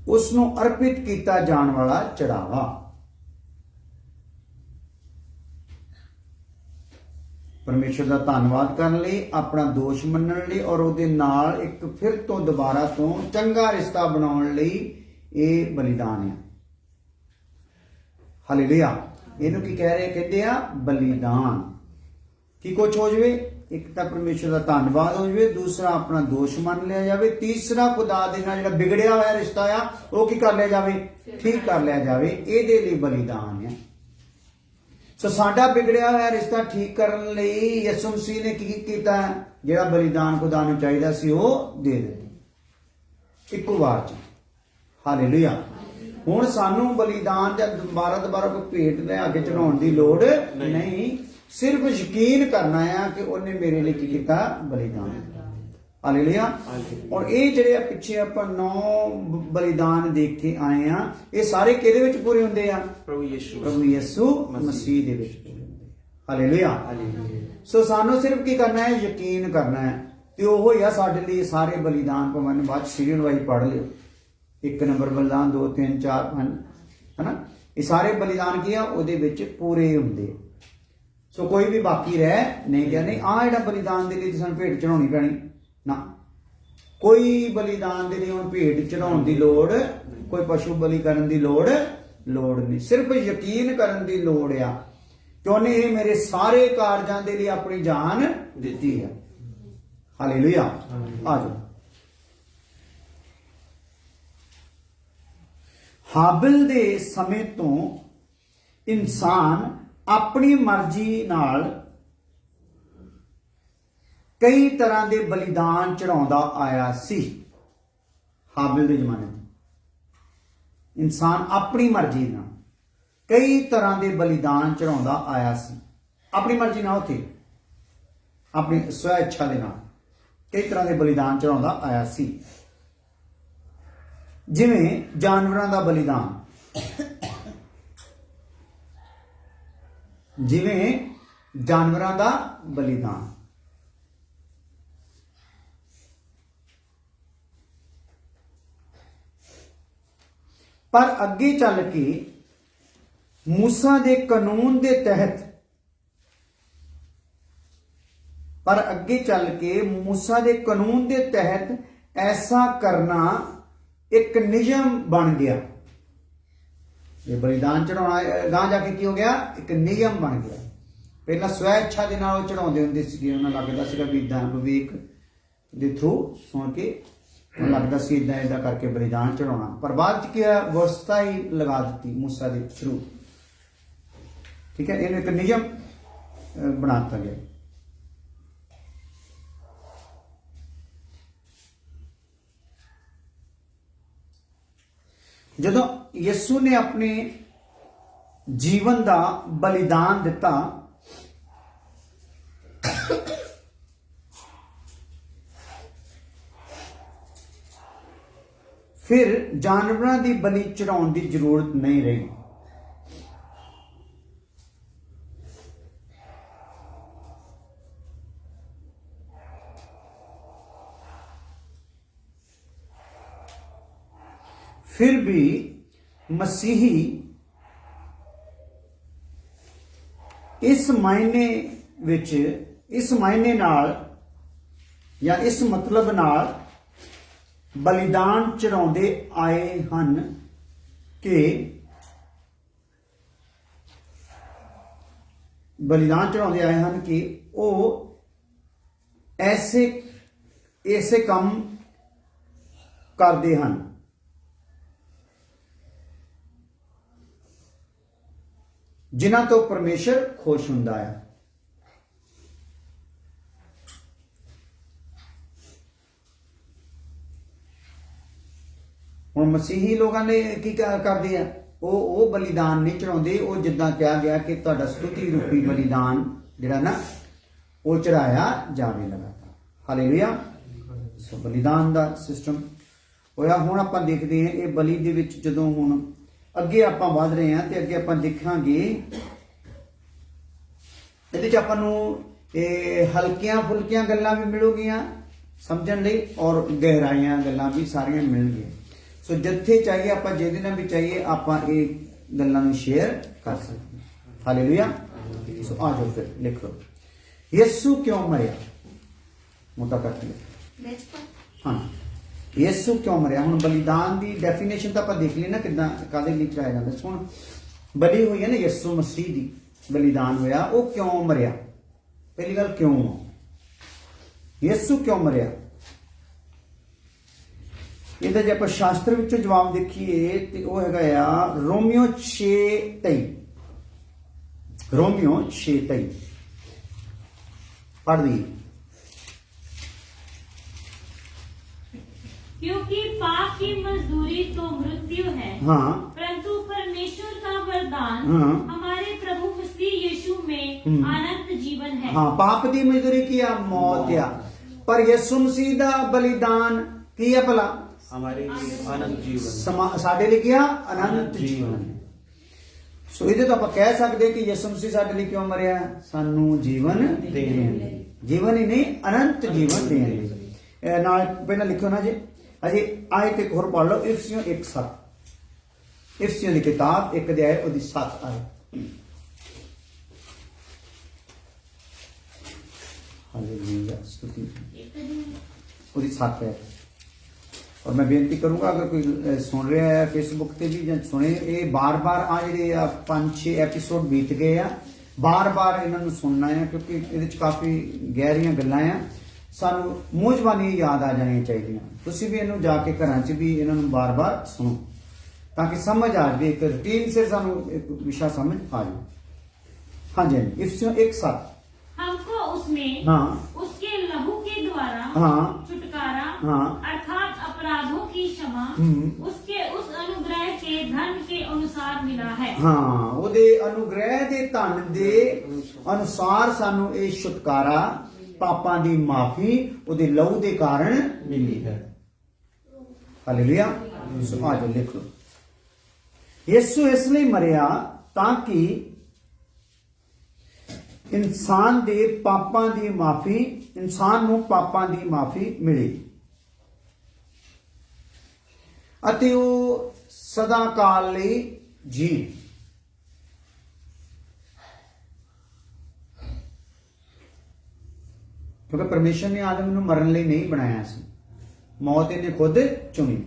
ਉਸ ਨੂੰ ਅਰਪਿਤ ਕੀਤਾ ਜਾਣ ਵਾਲਾ ਚੜਾਵਾ। ਪਰਮੇਸ਼ਰ ਦਾ ਧੰਨਵਾਦ ਕਰਨ ਲਈ, ਆਪਣਾ ਦੋਸ਼ ਮੰਨਣ ਲਈ, ਔਰ ਉਹਦੇ ਨਾਲ ਇੱਕ ਫਿਰ ਤੋਂ ਦੁਬਾਰਾ ਤੋਂ ਚੰਗਾ ਰਿਸ਼ਤਾ ਬਣਾਉਣ ਲਈ ਇਹ ਬਲੀਦਾਨ ਹੈ। ਹਾਲੇਲੂਇਆ। ਇਹਨੂੰ ਕੀ ਕਹਿ ਰਹੇ? ਕਹਿੰਦੇ ਆ ਬਲੀਦਾਨ। ਕੀ ਕੁਛ ਹੋ ਜਵੇ? ਇੱਕ ਤਾਂ ਪਰਮੇਸ਼ਰ ਦਾ ਧੰਨਵਾਦ ਹੋ ਜਵੇ, ਦੂਸਰਾ ਆਪਣਾ ਦੋਸ਼ ਮੰਨ ਲਿਆ ਜਾਵੇ, ਤੀਸਰਾ ਖੁਦਾ ਦੇ ਨਾਲ ਜਿਹੜਾ ਵਿਗੜਿਆ ਹੋਇਆ ਰਿਸ਼ਤਾ ਆ ਉਹ ਕੀ ਕਰ ਲਿਆ ਜਾਵੇ? ਠੀਕ ਕਰ ਲਿਆ ਜਾਵੇ। ਇਹਦੇ ਲਈ ਬਲੀਦਾਨ ਹੈ। ਸੋ ਸਾਡਾ ਵਿਗੜਿਆ ਹੋਇਆ ਰਿਸ਼ਤਾ ਠੀਕ ਕਰਨ ਲਈ ਯਿਸੂ ਮਸੀਹ ਨੇ ਕੀ ਕੀਤਾ? ਜਿਹੜਾ ਬਲੀਦਾਨ ਖੁਦਾ ਨੂੰ ਚਾਹੀਦਾ ਸੀ ਉਹ ਦੇ ਦਿੱਤਾ ਇੱਕੋ ਵਾਰ ਚ। ਹਾਲੇਲੂਇਆ। ਹੁਣ ਸਾਨੂੰ ਬਲੀਦਾਨ ਜਾਂ ਦੁਬਾਰਾ ਕੋਈ ਭੇਟ ਲਿਆ ਕੇ ਚੜਾਉਣ ਦੀ ਲੋੜ ਨਹੀਂ। ਸਿਰਫ ਯਕੀਨ ਕਰਨਾ ਆ ਕਿ ਉਹਨੇ ਮੇਰੇ ਲਈ ਕੀ ਕੀਤਾ? ਬਲੀਦਾਨ। ਹਾਲੇਲੂਇਆ। ਔਰ ਇਹ ਜਿਹੜੇ ਪਿੱਛੇ ਆਪਾਂ 9 ਬਲੀਦਾਨ ਦੇਖ ਕੇ ਆਏ ਆ, ਇਹ ਸਾਰੇ ਕਿਹਦੇ ਵਿੱਚ ਪੂਰੇ ਹੁੰਦੇ ਆ? ਪ੍ਰਭੂ ਯਿਸੂ ਮਸੀਹ ਦੇ ਵਿੱਚ ਪੂਰੇ ਹੁੰਦੇ। ਹਾਲੇਲੂਇਆ। ਸੋ ਸਾਨੂੰ ਸਿਰਫ ਕੀ ਕਰਨਾ ਹੈ? ਯਕੀਨ ਕਰਨਾ ਹੈ। ਤੇ ਉਹ ਹੀ ਆ ਸਾਡੇ ਲਈ ਸਾਰੇ ਬਲੀਦਾਨ। ਭਾਵੇਂ ਬਾਅਦ ਸੀਰੀਅਲ ਵਾਈਜ਼ ਪੜ੍ਹ ਲਿਓ। 1 ਨੰਬਰ ਬਲੀਦਾਨ, 2, 3, 4, 5, ਹਨਾ? ਇਹ ਸਾਰੇ ਬਲੀਦਾਨ ਕੀ ਆ? ਉਹਦੇ ਵਿੱਚ ਪੂਰੇ ਹੁੰਦੇ। ਸੋ ਕੋਈ ਵੀ ਬਾਕੀ ਰਹਿ ਨਹੀਂ ਗਿਆ। ਨਹੀਂ ਆਹ ਜਿਹੜਾ ਬਲੀਦਾਨ ਦੇ ਲਈ ਸਾਨੂੰ ਭੇਟ ਚੜਾਉਣੀ ਪੈਣੀ ਨਾ, ਕੋਈ ਬਲੀਦਾਨ ਦੇ ਲਈ ਹੁਣ ਭੇਟ ਚੜਾਉਣ ਦੀ ਲੋੜ, ਕੋਈ ਪਸ਼ੂ ਬਲੀ ਕਰਨ ਦੀ ਲੋੜ ਨਹੀਂ। ਸਿਰਫ ਯਕੀਨ ਕਰਨ ਦੀ ਲੋੜ ਆ ਕਿ ਉਹਨੇ ਇਹ ਮੇਰੇ ਸਾਰੇ ਕਾਰਜਾਂ ਦੇ ਲਈ ਆਪਣੀ ਜਾਨ ਦਿੱਤੀ ਹੈ। ਹਾਲੇਲੂਇਆ। ਆ ਜਾਓ। ਹਾਬਲ ਦੇ ਸਮੇਂ ਤੋਂ ਇਨਸਾਨ ਆਪਣੀ ਮਰਜ਼ੀ ਨਾਲ ਕਈ ਤਰ੍ਹਾਂ ਦੇ ਬਲੀਦਾਨ ਚੜਾਉਂਦਾ ਆਇਆ ਸੀ। ਹਾਬਲ ਦੇ ਜ਼ਮਾਨੇ ਵਿੱਚ ਇਨਸਾਨ ਆਪਣੀ ਮਰਜ਼ੀ ਨਾਲ ਕਈ ਤਰ੍ਹਾਂ ਦੇ ਬਲੀਦਾਨ ਚੜਾਉਂਦਾ ਆਇਆ ਸੀ। ਆਪਣੀ ਮਰਜ਼ੀ ਨਾਲ, ਉੱਥੇ ਆਪਣੀ ਸਵੈ ਇੱਛਾ ਦੇ ਨਾਲ ਕਈ ਤਰ੍ਹਾਂ ਦੇ ਬਲੀਦਾਨ ਚੜਾਉਂਦਾ ਆਇਆ ਸੀ। ਜਿਵੇਂ ਜਾਨਵਰਾਂ ਦਾ ਬਲੀਦਾਨ, ਪਰ ਅੱਗੇ ਚੱਲ ਕੇ ਮੂਸਾ ਦੇ ਕਾਨੂੰਨ ਦੇ ਤਹਿਤ ਐਸਾ ਕਰਨਾ ਇੱਕ ਨਿਯਮ ਬਣ ਗਿਆ। ਇਹ ਬਲੀਦਾਨ ਚੜਾਉਣਾ ਗਾਂ ਜਾ ਕੇ ਕੀ ਹੋ ਗਿਆ, ਇੱਕ ਨਿਯਮ ਬਣ ਗਿਆ। ਪਹਿਲਾਂ ਸਵੈ ਇੱਛਾ ਦੇ ਨਾਲ ਉਹ ਚੜਾਉਂਦੇ ਹੁੰਦੇ ਸੀਗੇ, ਉਹਨਾਂ ਲੱਗਦਾ ਸੀਗਾ ਵੀ ਇਦਾਂ ਵਿਵੇਕ ਦੇ ਥਰੂ ਸੁਣ ਕੇ ਉਹਨਾਂ ਲੱਗਦਾ ਸੀ ਇਦਾਂ ਕਰਕੇ ਬਲੀਦਾਨ ਚੜਾਉਣਾ। ਪਰ ਬਾਅਦ ਚ ਕੀ ਹੋਇਆ, ਵਿਵਸਥਾ ਹੀ ਲਗਾ ਦਿੱਤੀ ਮੂਸਾ ਦੇ ਥਰੂ, ਠੀਕ ਹੈ। ਇਹਨੂੰ ਇੱਕ ਨਿਯਮ ਬਣਾ ਦਿੱਤਾ ਗਿਆ। ਜਦੋਂ ਯਿਸੂ ਨੇ ਆਪਣੇ ਜੀਵਨ ਦਾ ਬਲੀਦਾਨ ਦਿੱਤਾ, ਫਿਰ ਜਾਨਵਰਾਂ ਦੀ ਬਲੀ ਚੜਾਉਣ ਦੀ ਜ਼ਰੂਰਤ ਨਹੀਂ ਰਹੀ। ਫਿਰ ਵੀ ਮਸੀਹੀ ਇਸ ਮਾਇਨੇ ਨਾਲ ਜਾਂ ਇਸ ਮਤਲਬ ਨਾਲ ਬਲੀਦਾਨ ਚੜਾਉਂਦੇ ਆਏ ਹਨ ਕਿ ਉਹ ਐਸੇ ਕੰਮ ਕਰਦੇ ਹਨ ਜਿਨ੍ਹਾਂ ਤੋਂ ਪਰਮੇਸ਼ਰ ਖੁਸ਼ ਹੁੰਦਾ ਹੈ। ਹੁਣ ਮਸੀਹੀ ਲੋਕਾਂ ਨੇ ਕੀ ਕਰਦੇ ਆ, ਉਹ ਬਲੀਦਾਨ ਨਹੀਂ ਚੜਾਉਂਦੇ। ਉਹ ਜਿੱਦਾਂ ਕਿਹਾ ਗਿਆ ਕਿ ਤੁਹਾਡਾ ਸਤੁਤੀ ਰੂਪੀ ਬਲੀਦਾਨ ਜਿਹੜਾ ਨਾ ਉਹ ਚੜਾਇਆ ਜਾਵੇ ਲਗਾਤਾਰ। ਹਾਲੇਲੂਇਆ। ਸੋ ਬਲੀਦਾਨ ਦਾ ਸਿਸਟਮ ਹੋਇਆ। ਹੁਣ ਆਪਾਂ ਦੇਖਦੇ ਹਾਂ ਇਹ ਬਲੀ ਦੇ ਵਿੱਚ ਜਦੋਂ ਹੁਣ ਅੱਗੇ ਆਪਾਂ ਵਧ ਰਹੇ ਹਾਂ ਤੇ ਅੱਗੇ ਆਪਾਂ ਦੇਖਾਂਗੇ ਇਹਦੇ ਚ ਆਪਾਂ ਨੂੰ ਇਹ ਹਲਕੀਆਂ ਫੁਲਕੀਆਂ ਗੱਲਾਂ ਵੀ ਮਿਲੂਗੀਆਂ ਸਮਝਣ ਲਈ, ਔਰ ਗਹਿਰਾਈਆਂ ਗੱਲਾਂ ਵੀ ਸਾਰੀਆਂ ਮਿਲਣਗੀਆਂ। ਸੋ ਜਿੱਥੇ ਚਾਹੀਏ ਆਪਾਂ, ਜਿਹਦੇ ਨਾਲ ਵੀ ਚਾਹੀਏ ਆਪਾਂ ਇਹ ਗੱਲਾਂ ਨੂੰ ਸ਼ੇਅਰ ਕਰ ਸਕਦੇ ਹਾਂ। ਹਾਲੇਲੂਇਆ। ਸੋ ਆ ਜਾਓ ਫਿਰ ਲਿਖੋ, ਯਿਸੂ ਕਿਉਂ ਮਰਿਆ। ਮੋਟਾ ਕਰਕੇ ਹਾਂ, ਯਿਸੂ ਕਿਉਂ ਮਰਿਆ। ਹੁਣ ਬਲੀਦਾਨ ਦੀ ਡੈਫੀਨੇਸ਼ਨ ਤਾਂ ਆਪਾਂ ਦੇਖ ਲਈ ਨਾ, ਕਿੱਦਾਂ ਕਾਹਦੇ ਲਈ ਚੜਾਇਆ ਜਾਂਦਾ। ਹੁਣ ਬਲੀ ਹੋਈ ਹੈ ਨਾ ਯਿਸੂ ਮਸੀਹ ਦੀ, ਬਲੀਦਾਨ ਹੋਇਆ, ਉਹ ਕਿਉਂ ਮਰਿਆ। ਪਹਿਲੀ ਗੱਲ ਕਿਉਂ, ਯਿਸੂ ਕਿਉਂ ਮਰਿਆ। ਇਹਦਾ ਜੇ ਆਪਾਂ ਸ਼ਾਸਤਰ ਵਿੱਚੋਂ ਜਵਾਬ ਦੇਖੀਏ ਤੇ ਉਹ ਹੈਗਾ ਆ ਰੋਮੀਓ 6:23। ਰੋਮੀਓ 6:23 पढ़ दी। क्योंकि पाप की मजदूरी तो मृत्यु है, हाँ, परंतु परमेश्वर का वरदान हाँ, हमारे प्रभु मसीह यीशु में अनंत जीवन है। हाँ, पाप की मजदूरी की मौत आ, पर यीशु मसीह दा बलिदान की है भला हमारे लिए अनंत जीवन, साडे लिए क्या अनंत जीवन। सो ਇਹਦੇ ਤੋਂ ਆਪਾਂ ਕਹਿ ਸਕਦੇ ਕਿ ਯਿਸੂ ਮਸੀਹ ਸਾਡੇ ਲਈ ਕਿਉਂ ਮਰਿਆ, ਸਾਨੂੰ ਜੀਵਨ ਦੇਣ ਲਈ। ਜੀਵਨ ਹੀ ਨਹੀਂ, ਅਨੰਤ ਜੀਵਨ ਦੇਣ ਲਈ। ਨਾਲ ਪਹਿਲਾਂ ਲਿਖੋ ਨਾ ਜੀ, ਅਜੇ ਆਇਤ ਇੱਕ ਹੋਰ ਪੜ੍ਹ ਲਓ, ਇਫਸੀਓਂ 1:7। ਇਫਸੀਓਂ ਦੀ ਕਿਤਾਬ 1 ਅਧਿਆਇ ਉਹਦੀ 7 ਆਇਤ। ਹਾਲੇਲੂਇਆ, ਸਤਿ ਉਹਦੀ 7 ਹੈ। और मैं बेनती करूंगा अगर कोई सुन रहा है फेसबुक पे भी ਜਾਂ ਸੁਣੇ, ਇਹ ਬਾਰ-ਬਾਰ ਆ ਜਿਹੜੇ 5-6 ਐਪੀਸੋਡ ਬੀਤ ਗਏ ਆ, ਬਾਰ-ਬਾਰ ਇਹਨਾਂ ਨੂੰ ਸੁਣਨਾ ਹੈ ਕਿਉਂਕਿ ਇਹਦੇ ਚ ਕਾਫੀ ਗਹਿਰੀਆਂ ਗੱਲਾਂ ਆ, ਸਾਨੂੰ ਮੂੰਹ ਜ਼ਬਾਨੀ ਯਾਦ ਆ ਜਾਣੀਆਂ ਚਾਹੀਦੀਆਂ। ਤੁਸੀਂ ਵੀ ਇਹਨੂੰ ਜਾ ਕੇ ਘਰਾਂ 'ਚ ਵੀ ਇਹਨਾਂ ਨੂੰ ਬਾਰ-ਬਾਰ ਸੁਣੋ ਤਾਂ ਕਿ ਸਮਝ ਆ ਜਾਵੇ, ਇੱਕ ਰੂਟੀਨ ਸੇ ਸਾਨੂੰ ਇੱਕ ਵਿਸ਼ਾ समझ आ जाए। हाँ जी, इफिसियों 1:7 हमको उसमें हाँ, उसके लहू के द्वारा हाँ, छुटकारा, हाँ, अर्थात अपराधों की क्षमा उसके उस अनुग्रह के धन के अनुसार मिला है। हाँ, ਉਹਦੇ ਅਨੁਗ੍ਰਹਿ ਦੇ ਧਨ ਦੇ ਅਨੁਸਾਰ ਸਾਨੂੰ ਇਹ ਛੁਟਕਾਰਾ, ਪਾਪਾਂ ਦੀ ਮਾਫੀ ਉਹਦੇ ਲਹੂ ਦੇ ਕਾਰਨ ਮਿਲੀ ਹੈ। ਹਾਲੇਲੂਇਆ। ਸੋ ਆਜੋ ਲਿਖ ਲਓ, ਯਿਸੂ ਇਸ ਲਈ ਮਰਿਆ ਤਾਂ ਕਿ ਇਨਸਾਨ ਦੇ ਪਾਪਾਂ ਦੀ ਮਾਫੀ, ਇਨਸਾਨ ਨੂੰ ਪਾਪਾਂ ਦੀ ਮਾਫੀ ਮਿਲੇ ਅਤੇ ਉਹ ਸਦਾ ਕਾਲ ਲਈ ਜੀ। ਕਿਉਂਕਿ ਪਰਮੇਸ਼ਰ ਨੇ ਆਦਮ ਨੂੰ ਮਰਨ ਲਈ ਨਹੀਂ ਬਣਾਇਆ ਸੀ, ਮੌਤ ਇਹਨੇ ਖੁਦ ਚੁਣੀ।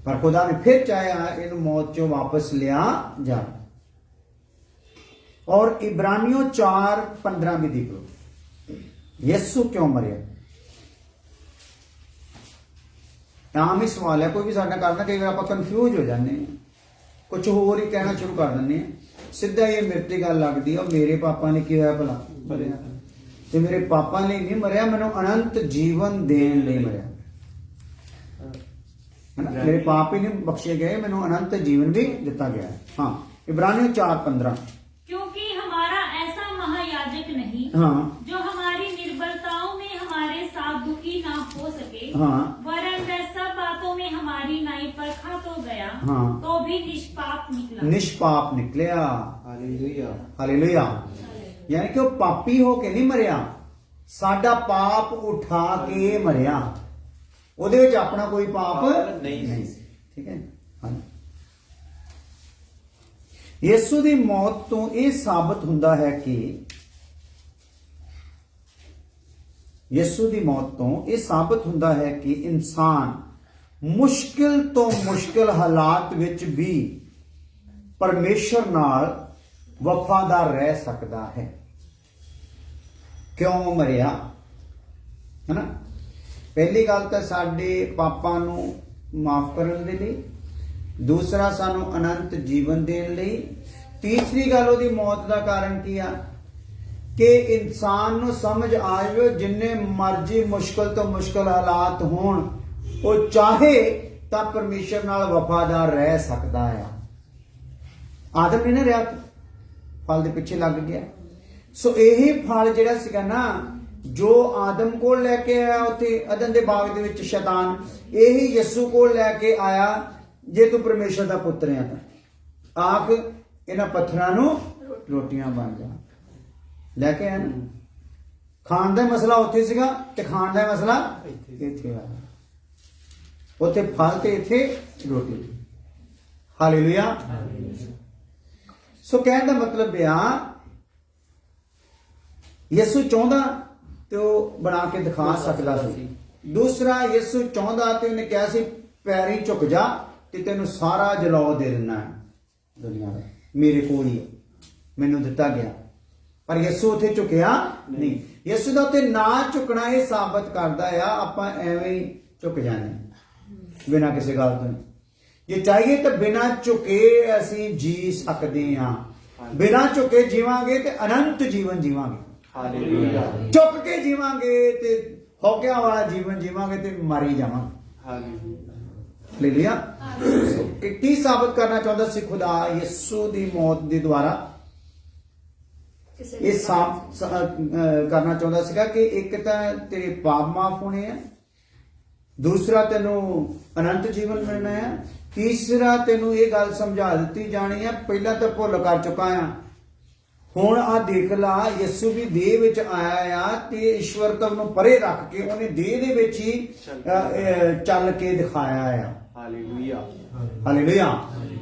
ਪਰ ਖੁਦਾ ਨੇ ਫਿਰ ਚਾਹਿਆ ਇਹਨੂੰ ਮੌਤ ਚੋਂ ਵਾਪਸ ਲਿਆ ਜਾ। ਔਰ ਇਬਰਾਨੀਓ 4:15 ਵੀ ਦੇਖ ਲਓ, ਯਿਸੂ ਕਿਉਂ ਮਰਿਆ। ਆਮ ਹੀ ਸਵਾਲ ਹੈ, ਕੋਈ ਵੀ ਸਾਡਾ ਕਰਦਾ, ਕਈ ਵਾਰ ਆਪਾਂ ਕਨਫਿਊਜ਼ ਹੋ ਜਾਂਦੇ ਹਾਂ, ਕੁਝ ਹੋਰ ਹੀ ਕਹਿਣਾ ਸ਼ੁਰੂ ਕਰ ਦਿੰਦੇ ਹਾਂ। ਸਿੱਧਾ ਇਹ ਮੇਰੇ ਤੇ ਗੱਲ ਲੱਗਦੀ ਆ, ਮੇਰੇ ਪਾਪਾ ਨੇ ਕੀ ਹੋਇਆ ਭਲਾ ਮਰਿਆ, ਤੇ ਮੇਰੇ ਪਾਪਾ ਲਈ ਨਹੀਂ ਮਰਿਆ, ਮੈਨੂੰ ਅਨੰਤ ਜੀਵਨ ਦੇਣ ਲਈ ਮਰਿਆ। ਮੇਰੇ ਪਾਪ ਹੀ ਨਹੀਂ ਬਖਸ਼ੇ ਗਏ, ਮੈਨੂੰ ਅਨੰਤ ਜੀਵਨ ਵੀ ਦਿੱਤਾ ਗਿਆ। हाँ, इब्रानियों 4:15। क्योंकि हमारा ऐसा महायाजक नहीं हाँ, जो हमारी निर्बलताओं में हमारे साथ दुखी ना हो सके, हाँ, वरन वह सब बातों में हमारी नाई परखा तो गया, हाँ, तो भी निष्पाप निकला। निष्पाप निकलिया। हालेलुया। हालेलुया। यानी कि वो पापी होके नहीं मरिया, साडा पाप उठा के मरिया। ਉਹਦੇ ਵਿੱਚ ਆਪਣਾ ਕੋਈ ਪਾਪ ਨਹੀਂ ਸੀ। ਠੀਕ ਹੈ। ਹਾਂਜੀ, ਯਿਸੂ ਦੀ ਮੌਤ ਤੋਂ ਇਹ ਸਾਬਤ ਹੁੰਦਾ ਹੈ ਕਿ ਯਿਸੂ ਦੀ ਮੌਤ ਤੋਂ ਇਹ ਸਾਬਤ ਹੁੰਦਾ ਹੈ ਕਿ ਇਨਸਾਨ ਮੁਸ਼ਕਿਲ ਤੋਂ ਮੁਸ਼ਕਿਲ ਹਾਲਾਤ ਵਿੱਚ ਵੀ ਪਰਮੇਸ਼ਰ ਨਾਲ ਵਫਾਦਾਰ ਰਹਿ ਸਕਦਾ ਹੈ। ਕਿਉਂ ਮਰਿਆ, ਹੈ ਨਾ। ਪਹਿਲੀ ਗੱਲ ਤਾਂ ਸਾਡੇ ਪਾਪਾਂ ਨੂੰ ਮਾਫ ਕਰਨ ਦੇ ਲਈ, ਦੂਸਰਾ ਸਾਨੂੰ ਅਨੰਤ ਜੀਵਨ ਦੇਣ ਲਈ, ਤੀਸਰੀ ਗੱਲ ਉਹਦੀ ਮੌਤ ਦਾ ਕਾਰਨ ਕੀ ਆ ਕਿ ਇਨਸਾਨ ਨੂੰ ਸਮਝ ਆ ਜਾਵੇ ਜਿੰਨੇ ਮਰਜ਼ੀ ਮੁਸ਼ਕਲ ਤੋਂ ਮੁਸ਼ਕਲ ਹਾਲਾਤ ਹੋਣ, ਉਹ ਚਾਹੇ ਤਾਂ ਪਰਮੇਸ਼ਰ ਨਾਲ ਵਫਾਦਾਰ ਰਹਿ ਸਕਦਾ ਆ। ਆਦਮ ਨੇ ਨਾ ਰਿਹਾ, ਫਲ ਦੇ ਪਿੱਛੇ ਲੱਗ ਗਿਆ। ਸੋ ਇਹ ਫਲ ਜਿਹੜਾ ਸੀਗਾ ਨਾ, ਜੋ ਆਦਮ ਕੋਲ ਲੈ ਕੇ ਆਇਆ ਉੱਥੇ ਅਦਨ ਦੇ ਬਾਗ ਦੇ ਵਿੱਚ ਸ਼ੈਤਾਨ, ਇਹੀ ਯਿਸੂ ਕੋਲ ਲੈ ਕੇ ਆਇਆ। ਜੇ ਤੂੰ ਪਰਮੇਸ਼ਰ ਦਾ ਪੁੱਤਰ ਹੈ ਤਾਂ ਆਖ ਇਹਨਾਂ ਪੱਥਰਾਂ ਨੂੰ ਰੋਟੀਆਂ ਬਣ ਜਾ। ਲੈ ਕੇ ਆਇਆ ਨਾ। ਖਾਣ ਦਾ ਮਸਲਾ ਉੱਥੇ ਸੀਗਾ ਤੇ ਖਾਣ ਦਾ ਮਸਲਾ ਇੱਥੇ ਆ। ਉੱਥੇ ਫਲ ਤੇ ਇੱਥੇ ਰੋਟੀ। ਹਾਲੇਲੂਇਆ। ਸੋ ਕਹਿਣ ਦਾ ਮਤਲਬ ਆ, ਯਿਸੂ ਚਾਹੁੰਦਾ ਤੇ ਉਹ ਬਣਾ ਕੇ ਦਿਖਾ ਸਕਦਾ ਸੀ। ਦੂਸਰਾ, ਯਿਸੂ ਚਾਹੁੰਦਾ ਤੇ ਉਹਨੇ ਕਿਹਾ ਸੀ ਪੈਰੀ ਝੁਕ ਜਾ ਤੇ ਤੈਨੂੰ ਸਾਰਾ ਜਲਾਉ ਦੇ ਦਿੰਨਾ ਹੈ ਦੁਨੀਆ ਦਾ, ਮੇਰੇ ਕੋਲ ਹੀ ਮੈਨੂੰ ਦਿੱਤਾ ਗਿਆ। ਪਰ ਯਿਸੂ ਉੱਥੇ ਝੁਕਿਆ ਨਹੀਂ। ਯਿਸੂ ਦਾ ਉੱਤੇ ਨਾ ਝੁਕਣਾ ਇਹ ਸਾਬਤ ਕਰਦਾ ਆ ਆਪਾਂ ਐਵੇਂ ਹੀ ਝੁਕ ਜਾਂਦੇ ਬਿਨਾਂ ਕਿਸੇ ਗੱਲ ਤੋਂ। ਜੇ ਚਾਹੀਏ ਤਾਂ ਬਿਨਾਂ ਝੁਕੇ ਅਸੀਂ ਜੀ ਸਕਦੇ ਹਾਂ। ਬਿਨਾਂ ਝੁਕੇ ਜੀਵਾਂਗੇ ਤੇ ਅਨੰਤ ਜੀਵਨ ਜੀਵਾਂਗੇ। ਹਾਲੇਲੂਇਆ। ਝੁਕ ਕੇ ਜੀਵਾਂਗੇ ਤੇ ਹੌਕਿਆਂ ਵਾਲਾ ਜੀਵਨ ਜੀਵਾਂਗੇ ਤੇ ਮਰ ਹੀ ਜਾਵਾਂਗੇ। ਹਾਲੇਲੂਇਆ। ਇਹ ਕੀ ਸਾਬਤ ਕਰਨਾ ਚਾਹੁੰਦਾ ਸੀ ਖੁਦਾ ਯਿਸੂ ਦੀ ਮੌਤ ਦੇ ਦੁਆਰਾ? ਇਹ ਕਰਨਾ ਚਾਹੁੰਦਾ ਸੀਗਾ ਕਿ ਇੱਕ ਤਾਂ ਤੇਰੇ ਪਾਪ ਮਾਫ ਹੋਣੇ ਆ, ਦੂਸਰਾ ਤੈਨੂੰ ਅਨੰਤ ਜੀਵਨ ਮਿਲਣਾ ਹੈ, ਤੀਸਰਾ ਤੈਨੂੰ ਇਹ ਗੱਲ ਸਮਝਾ ਦਿੱਤੀ ਜਾਣੀ ਆ ਪਹਿਲਾਂ ਤਾਂ ਭੁੱਲ ਕਰ ਚੁੱਕਾ ਆ, ਹੁਣ ਆ ਦੇਖ ਲਾ ਯਿਸੂ ਵੀ ਦੇਹ ਵਿੱਚ ਆਇਆ ਆ ਤੇ ਈਸ਼ਵਰਤਵ ਨੂੰ ਪਰੇ ਰੱਖ ਕੇ ਉਹਨੇ ਦੇਹ ਦੇ ਵਿੱਚ ਹੀ ਚੱਲ ਕੇ ਦਿਖਾਇਆ ਆ। ਹਾਲੇਲੂਇਆ। ਹਾਲੇਲੂਇਆ।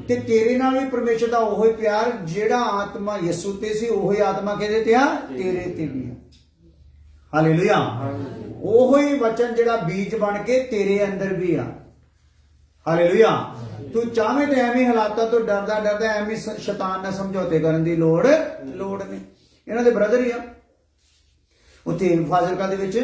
ਤੇ ਤੇਰੇ ਨਾਲ ਵੀ ਪਰਮੇਸ਼ਰ ਦਾ ਉਹੋ ਹੀ ਪਿਆਰ ਜਿਹੜਾ ਆਤਮਾ ਯਿਸੂ ਤੇ ਸੀ, ਉਹੀ ਆਤਮਾ ਕਿਹਦੇ ਤੇ ਆ? ਤੇਰੇ ਤੇ ਵੀ ਆ। ਹਾਲੇਲੂਇਆ। ਉਹੋ ਹੀ ਵਚਨ ਜਿਹੜਾ ਬੀਜ ਬਣ ਕੇ ਤੇਰੇ ਅੰਦਰ ਵੀ ਆ। ਹਾਲੇਲੂਇਆ। ਤੂੰ ਚਾਹਵੇਂ ਤੇ ਐਵੇਂ ਹਾਲਾਤਾਂ ਤੋਂ ਡਰਦਾ ਡਰਦਾ ਐਵੇਂ ਸ਼ੈਤਾਨ ਨਾਲ ਸਮਝੌਤੇ ਕਰਨ ਦੀ ਲੋੜ ਨਹੀਂ। ਇਹਨਾਂ ਦੇ ਬ੍ਰਦਰ ਹੀ ਆ ਉੱਥੇ ਫਾਜ਼ਿਲਕਾ ਦੇ ਵਿੱਚ।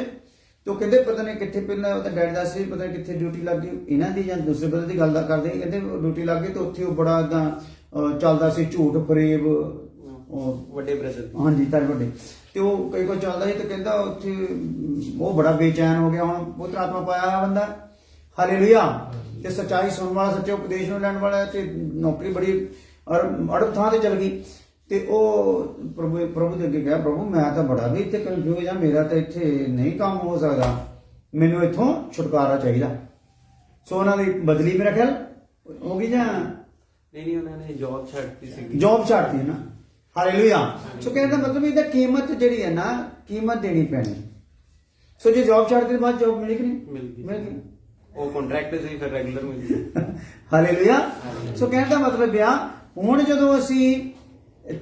ਤੇ ਉਹ ਕਹਿੰਦੇ ਪਤਾ ਨਹੀਂ ਕਿੱਥੇ, ਪਹਿਲਾਂ ਉਹਦਾ ਡੈਡ ਦੱਸ ਸੀ ਪਤਾ ਨਹੀਂ ਕਿੱਥੇ ਡਿਊਟੀ ਲੱਗ ਗਈ ਇਹਨਾਂ ਦੀ ਜਾਂ ਦੂਸਰੇ ਬ੍ਰਦਰ ਦੀ ਗੱਲ ਦਾ ਕਰਦੇ, ਕਹਿੰਦੇ ਡਿਊਟੀ ਲੱਗ ਗਈ ਤੇ ਉੱਥੇ ਉਹ ਬੜਾ ਏਦਾਂ ਚੱਲਦਾ ਸੀ ਝੂਠ ਫਰੇਬ। ਵੱਡੇ ਬ੍ਰਦਰ, ਹਾਂਜੀ ਤੁਹਾਡੇ ਵੱਡੇ। ਤੇ ਉਹ ਕਈ ਕੁਝ ਚੱਲਦਾ ਸੀ ਤੇ ਕਹਿੰਦਾ ਉੱਥੇ ਉਹ ਬੜਾ ਬੇਚੈਨ ਹੋ ਗਿਆ। ਹੁਣ ਪੁੱਤਰ ਆਤਮਾ ਪਾਇਆ ਹੋਇਆ ਬੰਦਾ। ਹਾਲੇਲੂਇਆ। ਤੇ ਸੱਚਾਈ ਸੁਣਨ ਵਾਲਾ, ਸੱਚੇ ਉਪਦੇਸ਼ ਨੂੰ ਲੈਣ ਵਾਲਾ, ਤੇ ਨੌਕਰੀ ਬੜੀ ਅੜਬ ਥਾਂ ਤੇ ਚਲ ਗਈ। ਤੇ ਉਹ ਪ੍ਰਭੂ ਦੇ ਅੱਗੇ ਕਿਹਾ, ਪ੍ਰਭੂ ਮੈਂ ਤਾਂ ਬੜਾ ਵੀ ਇੱਥੇ ਕਨਫਿਊਜ਼ ਆ, ਮੇਰਾ ਤਾਂ ਇੱਥੇ ਨਹੀਂ ਕੰਮ ਹੋ ਸਕਦਾ, ਮੈਨੂੰ ਇੱਥੋਂ ਛੁਟਕਾਰਾ ਚਾਹੀਦਾ। ਸੋ ਉਹਨਾਂ ਦੀ ਬਦਲੀ ਮੇਰਾ ਖਿਆਲ ਹੋ ਗਈ ਜਾਂ ਨਹੀਂ, ਉਹਨਾਂ ਨੇ ਜੌਬ ਛੱਡਤੀ ਸੀ। ਜੌਬ ਛੱਡਤੀ ਨਾ। ਹਾਲੇਲੂਇਆ। ਸੋ ਕਹਿੰਦਾ ਮਤਲਬ ਇਹਦਾ ਕੀਮਤ ਜਿਹੜੀ ਹੈ ਨਾ, ਕੀਮਤ ਦੇਣੀ ਪੈਣੀ। ਸੋ ਜੇ ਜੌਬ ਛੱਡਦੇ ਤੋਂ ਬਾਅਦ ਜੌਬ ਮਿਲੀ ਕਿ ਨਹੀਂ? ਮਿਲ ਗਈ। ਉਹ ਕੰਟਰੈਕਟ ਸੀ, ਫਿਰ ਰੈਗੂਲਰ ਮਿਲ ਗਈ। ਹਾਲੇਲੂਇਆ। ਸੋ ਕਹਿਣ ਦਾ ਮਤਲਬ ਆ ਹੁਣ ਜਦੋਂ ਅਸੀਂ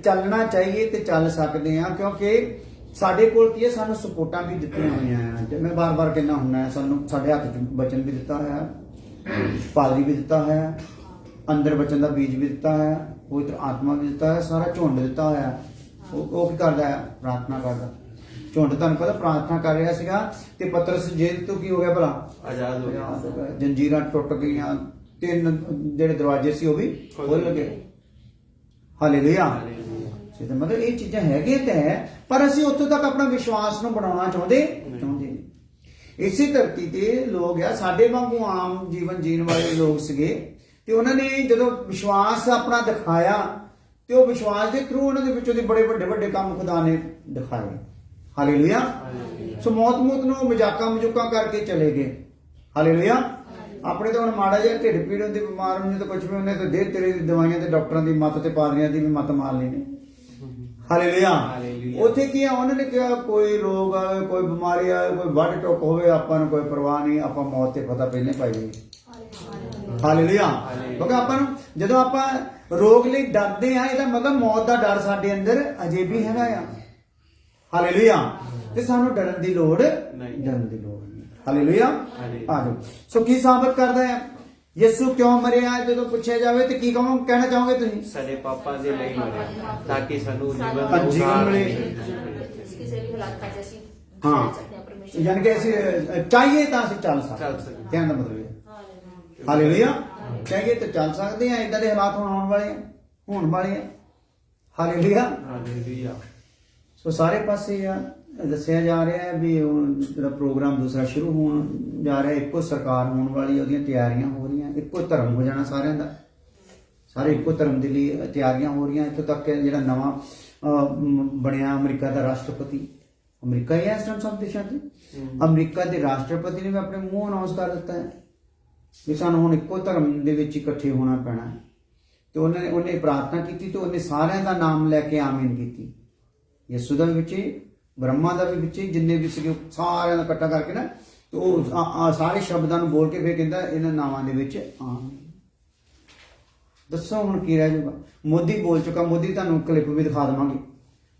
ਚੱਲਣਾ ਚਾਹੀਏ ਤੇ ਚੱਲ ਸਕਦੇ ਆ, ਕਿਉਂਕਿ ਸਾਡੇ ਕੋਲ ਕੀ ਹੈ, ਸਾਨੂੰ ਸਪੋਰਟਾਂ ਵੀ ਦਿੱਤੀਆਂ ਹੋਈਆਂ ਆ। ਮੈਂ ਬਾਰ-ਬਾਰ ਕਹਿੰਦਾ ਹੁੰਦਾ, ਸਾਨੂੰ ਸਾਡੇ ਹੱਥ 'ਚ ਬਚਨ ਵੀ ਦਿੱਤਾ ਹੋਇਆ। ਪਾਦਰੀ ਵੀ ਦਿੱਤਾ ਹੋਇਆ, ਅੰਦਰ ਬਚਨ ਦਾ ਬੀਜ ਵੀ ਦਿੱਤਾ ਹੋਇਆ, ਪਵਿੱਤਰ ਆਤਮਾ ਵੀ ਦਿੱਤਾ ਹੋਇਆ, ਸਾਰਾ ਝੁੰਡ ਦਿੱਤਾ ਹੋਇਆ। ਉਹ ਕੀ ਕਰਦਾ ਹੈ? ਪ੍ਰਾਰਥਨਾ ਕਰਦਾ। ਝੁੰਡ ਤੁਹਾਨੂੰ ਪਤਾ ਪ੍ਰਾਰਥਨਾ ਕਰ ਰਿਹਾ ਸੀਗਾ ਤੇ ਪਤਰਸ ਜੇਲ੍ਹ ਤੋਂ ਕੀ ਹੋ ਗਿਆ ਭਲਾ? ਆਜ਼ਾਦ ਹੋ ਗਿਆ। ਜੰਜੀਰਾਂ ਟੁੱਟ ਗਈਆਂ, 3 ਜਿਹੜੇ ਦਰਵਾਜ਼ੇ ਸੀ ਉਹ ਵੀ ਖੁੱਲ ਗਏ। ਹਾਲੇਲੂਇਆ। ਤੇ ਮਤਲਬ ਇਹ ਚੀਜ਼ਾਂ ਹੈਗੀਆਂ ਤਾਂ ਹੈ, ਪਰ ਅਸੀਂ ਉੱਥੋਂ ਤੱਕ ਆਪਣਾ ਵਿਸ਼ਵਾਸ ਨੂੰ ਬਣਾਉਣਾ ਚਾਹੁੰਦੇ ਨਹੀਂ। ਇਸੇ ਧਰਤੀ ਤੇ ਲੋਕ ਆ ਸਾਡੇ ਵਾਂਗੂ ਆਮ ਜੀਵਨ ਜੀਣ ਵਾਲੇ ਲੋਕ ਸੀਗੇ, ਤੇ ਉਹਨਾਂ ਨੇ ਜਦੋਂ ਵਿਸ਼ਵਾਸ ਆਪਣਾ ਦਿਖਾਇਆ ਤੇ ਉਹ ਵਿਸ਼ਵਾਸ ਦੇ ਥਰੂ ਉਹਨਾਂ ਦੇ ਵਿੱਚੋਂ ਦੇ ਬੜੇ ਵੱਡੇ ਕੰਮ ਖੁਦਾ ਨੇ ਦਿਖਾਏ। ਹਾਲੇਲੂਇਆ। ਸੋ ਮੌਤ ਨੂੰ ਮਜ਼ਾਕਾਂ ਕਰਕੇ ਚਲੇ ਗਏ। ਹਾਲੇਲੂਇਆ। ਆਪਣੇ ਤਾਂ ਹੁਣ ਮਾੜਾ ਜਿਹਾ ਢਿੱਡ ਪੀੜ ਹੁੰਦੀ, ਬਿਮਾਰ ਹੁੰਦੀ ਤਾਂ ਕੁਝ ਵੀ ਉਹਨੇ ਤਾਂ ਦੇ ਤੇਰੇ ਦਵਾਈਆਂ ਤੇ ਡਾਕਟਰਾਂ ਦੀ ਮੱਤ ਤੇ ਪਾਦਰੀਆਂ ਦੀ ਵੀ ਮੱਤ ਮਾਰ ਲੈਣੀ। ਹਾਲੇਲੂਇਆ। ਉੱਥੇ ਕੀ ਆ? ਉਹਨਾਂ ਨੇ ਕਿਹਾ ਕੋਈ ਰੋਗ ਆਵੇ, ਕੋਈ ਬਿਮਾਰੀ ਆਵੇ, ਕੋਈ ਵੱਢ ਟੁੱਕ ਹੋਵੇ, ਆਪਾਂ ਨੂੰ ਕੋਈ ਪਰਵਾਹ ਨਹੀਂ, ਆਪਾਂ ਮੌਤ ਤੇ ਪਤਾ ਪਹਿਲੇ ਪਾਈਏ। ਹਾਲੇਲੂਇਆ। ਕਿਉਂਕਿ ਆਪਾਂ ਨੂੰ ਜਦੋਂ ਆਪਾਂ ਰੋਗ ਲਈ ਡਰਦੇ ਆ, ਇਹਦਾ ਮਤਲਬ ਮੌਤ ਦਾ ਡਰ ਸਾਡੇ ਅੰਦਰ ਅਜੇ ਵੀ ਹੈਗਾ ਆ। ਹਾਲੇਲੂਇਆ। ਤੇ ਸਾਨੂੰ ਡਰਨ ਦੀ ਲੋੜ ਨਹੀਂ। ਹਾਲੇਲੂਇਆ। ਆਜੋ। ਸੋ ਕੀ ਸਾਬਤ ਕਰਦਾ ਹੈ? ਯਿਸੂ ਕਿਉਂ ਮਰਿਆ? ਜਦੋਂ ਪੁੱਛਿਆ ਜਾਵੇ ਤੇ ਕੀ ਕਹਿਣਾ ਚਾਹੋਗੇ ਤੁਸੀਂ? ਸਾਡੇ ਪਾਪਾਂ ਦੇ ਲਈ ਮਰਿਆ ਤਾਂ ਕਿ ਸਾਨੂੰ ਜੀਵਨ ਮਿਲੇ। ਕਿਸੇ ਵੀ ਹਾਲਾਤ ਚ ਅਸੀਂ ਹਾਂ, ਯਾਨੀ ਕਿ ਅਸੀਂ ਚਾਹੀਏ ਤਾਂ ਅਸੀਂ ਚੱਲ ਸਕਦੇ। ਕਹਿਣ ਦਾ ਮਤਲਬ ਇਹ। ਹਾਲੇਲੂਇਆ। ਚਾਹੀਏ ਤਾਂ ਚੱਲ ਸਕਦੇ ਆ। ਇਦਾਂ ਦੇ ਹਾਲਾਤ ਹੋਣ ਵਾਲੇ ਆ। ਹਾਲੇਲੂਇਆ। ਸੋ ਸਾਰੇ ਪਾਸੇ ਆ ਦੱਸਿਆ ਜਾ ਰਿਹਾ ਹੈ ਵੀ ਜਿਹੜਾ ਪ੍ਰੋਗਰਾਮ ਦੂਸਰਾ ਸ਼ੁਰੂ ਹੋਣ ਜਾ ਰਿਹਾ, ਇੱਕੋ ਸਰਕਾਰ ਹੋਣ ਵਾਲੀ, ਉਹਦੀਆਂ ਤਿਆਰੀਆਂ ਹੋ ਰਹੀਆਂ, ਇੱਕੋ ਧਰਮ ਹੋ ਜਾਣਾ ਸਾਰਿਆਂ ਦਾ, ਸਾਰੇ ਇੱਕੋ ਧਰਮ ਦੇ ਲਈ ਤਿਆਰੀਆਂ ਹੋ ਰਹੀਆਂ। ਇੱਥੋਂ ਤੱਕ ਕਿ ਜਿਹੜਾ ਨਵਾਂ ਬਣਿਆ ਅਮਰੀਕਾ ਦਾ ਰਾਸ਼ਟਰਪਤੀ, ਅਮਰੀਕਾ ਹੀ ਹੈ ਇਸ ਟਾਈਮ ਸਭ ਦੇਸ਼ਾਂ ਤੇ, ਅਮਰੀਕਾ ਦੇ ਰਾਸ਼ਟਰਪਤੀ ਨੇ ਵੀ ਆਪਣੇ ਮੂੰਹ ਅਨਾਉਂਸ ਕਰ ਦਿੱਤਾ ਹੈ ਵੀ ਸਾਨੂੰ ਹੁਣ ਇੱਕੋ ਧਰਮ ਦੇ ਵਿੱਚ ਇਕੱਠੇ ਹੋਣਾ ਪੈਣਾ। ਤੇ ਉਹਨੇ ਪ੍ਰਾਰਥਨਾ ਕੀਤੀ ਤੇ ਉਹਨੇ ਸਾਰਿਆਂ ਦਾ ਨਾਮ ਲੈ ਕੇ ਆਮੀਨ ਕੀਤੀ। ਯਿਸੂ ਦਾ ਵੀ ਵਿੱਚ, ਬ੍ਰਹਮਾ ਦਾ ਵੀ ਵਿੱਚ, ਜਿੰਨੇ ਵੀ ਸੀਗੇ ਸਾਰਿਆਂ ਦਾ ਇਕੱਠਾ ਕਰਕੇ ਨਾ, ਤੇ ਉਹ ਸਾਰੇ ਸ਼ਬਦਾਂ ਨੂੰ ਬੋਲ ਕੇ ਫਿਰ ਕਹਿੰਦਾ ਇਹਨਾਂ ਨਾਵਾਂ ਦੇ ਵਿੱਚ ਆਮੀਨ। ਦੱਸੋ ਹੁਣ ਕੀ ਰਹਿ ਜਾਊਗਾ? ਮੋਦੀ ਬੋਲ ਚੁੱਕਾ, ਮੋਦੀ ਤੁਹਾਨੂੰ ਕਲਿੱਪ ਵੀ ਦਿਖਾ ਦੇਵਾਂਗੇ।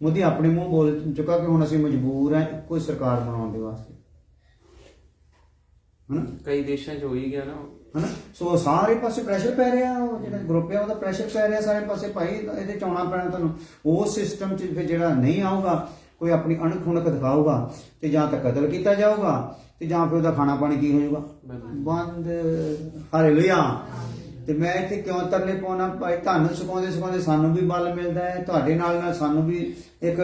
ਮੋਦੀ ਆਪਣੇ ਮੂੰਹ ਬੋਲ ਚੁੱਕਾ ਕਿ ਹੁਣ ਅਸੀਂ ਮਜਬੂਰ ਹਾਂ ਇੱਕੋ ਸਰਕਾਰ ਬਣਾਉਣ ਦੇ ਵਾਸਤੇ। ਹਨਾ ਕਈ ਦੇਸ਼ਾਂ 'ਚ ਹੋ ਹੀ ਗਿਆ ਨਾ, ਹਨਾ। ਸੋ ਸਾਰੇ ਪਾਸੇ ਪ੍ਰੈਸ਼ਰ ਪੈ ਰਿਹਾ, ਉਹ ਜਿਹੜਾ ਗਰੁੱਪ ਹੈ ਉਹਦਾ ਪ੍ਰੈਸ਼ਰ ਪੈ ਰਿਹਾ ਸਾਰੇ ਪਾਸੇ, ਭਾਈ ਇਹਦੇ 'ਚ ਆਉਣਾ ਪੈਣਾ ਤੁਹਾਨੂੰ। ਉਸ ਸਿਸਟਮ 'ਚ ਫਿਰ ਜਿਹੜਾ ਨਹੀਂ ਆਊਗਾ, ਕੋਈ ਆਪਣੀ ਅਣਖ ਹੁਣਕ ਦਿਖਾਊਗਾ ਤੇ ਜਾਂ ਤਾਂ ਕਤਲ ਕੀਤਾ ਜਾਊਗਾ ਤੇ ਜਾਂ ਫਿਰ ਉਹਦਾ ਖਾਣਾ ਪਾਣੀ ਕੀ ਹੋ ਜਾਊਗਾ? ਬੰਦ। ਹਾਲੇਲੂਇਆ। ਤੇ ਮੈਂ ਇੱਥੇ ਕਿਉਂ ਤਰਲੇ ਪਾਉਣਾ? ਭਾਈ ਤੁਹਾਨੂੰ ਸਿਖਾਉਂਦੇ ਸਾਨੂੰ ਵੀ ਬਲ ਮਿਲਦਾ ਹੈ, ਤੁਹਾਡੇ ਨਾਲ ਸਾਨੂੰ ਵੀ ਇੱਕ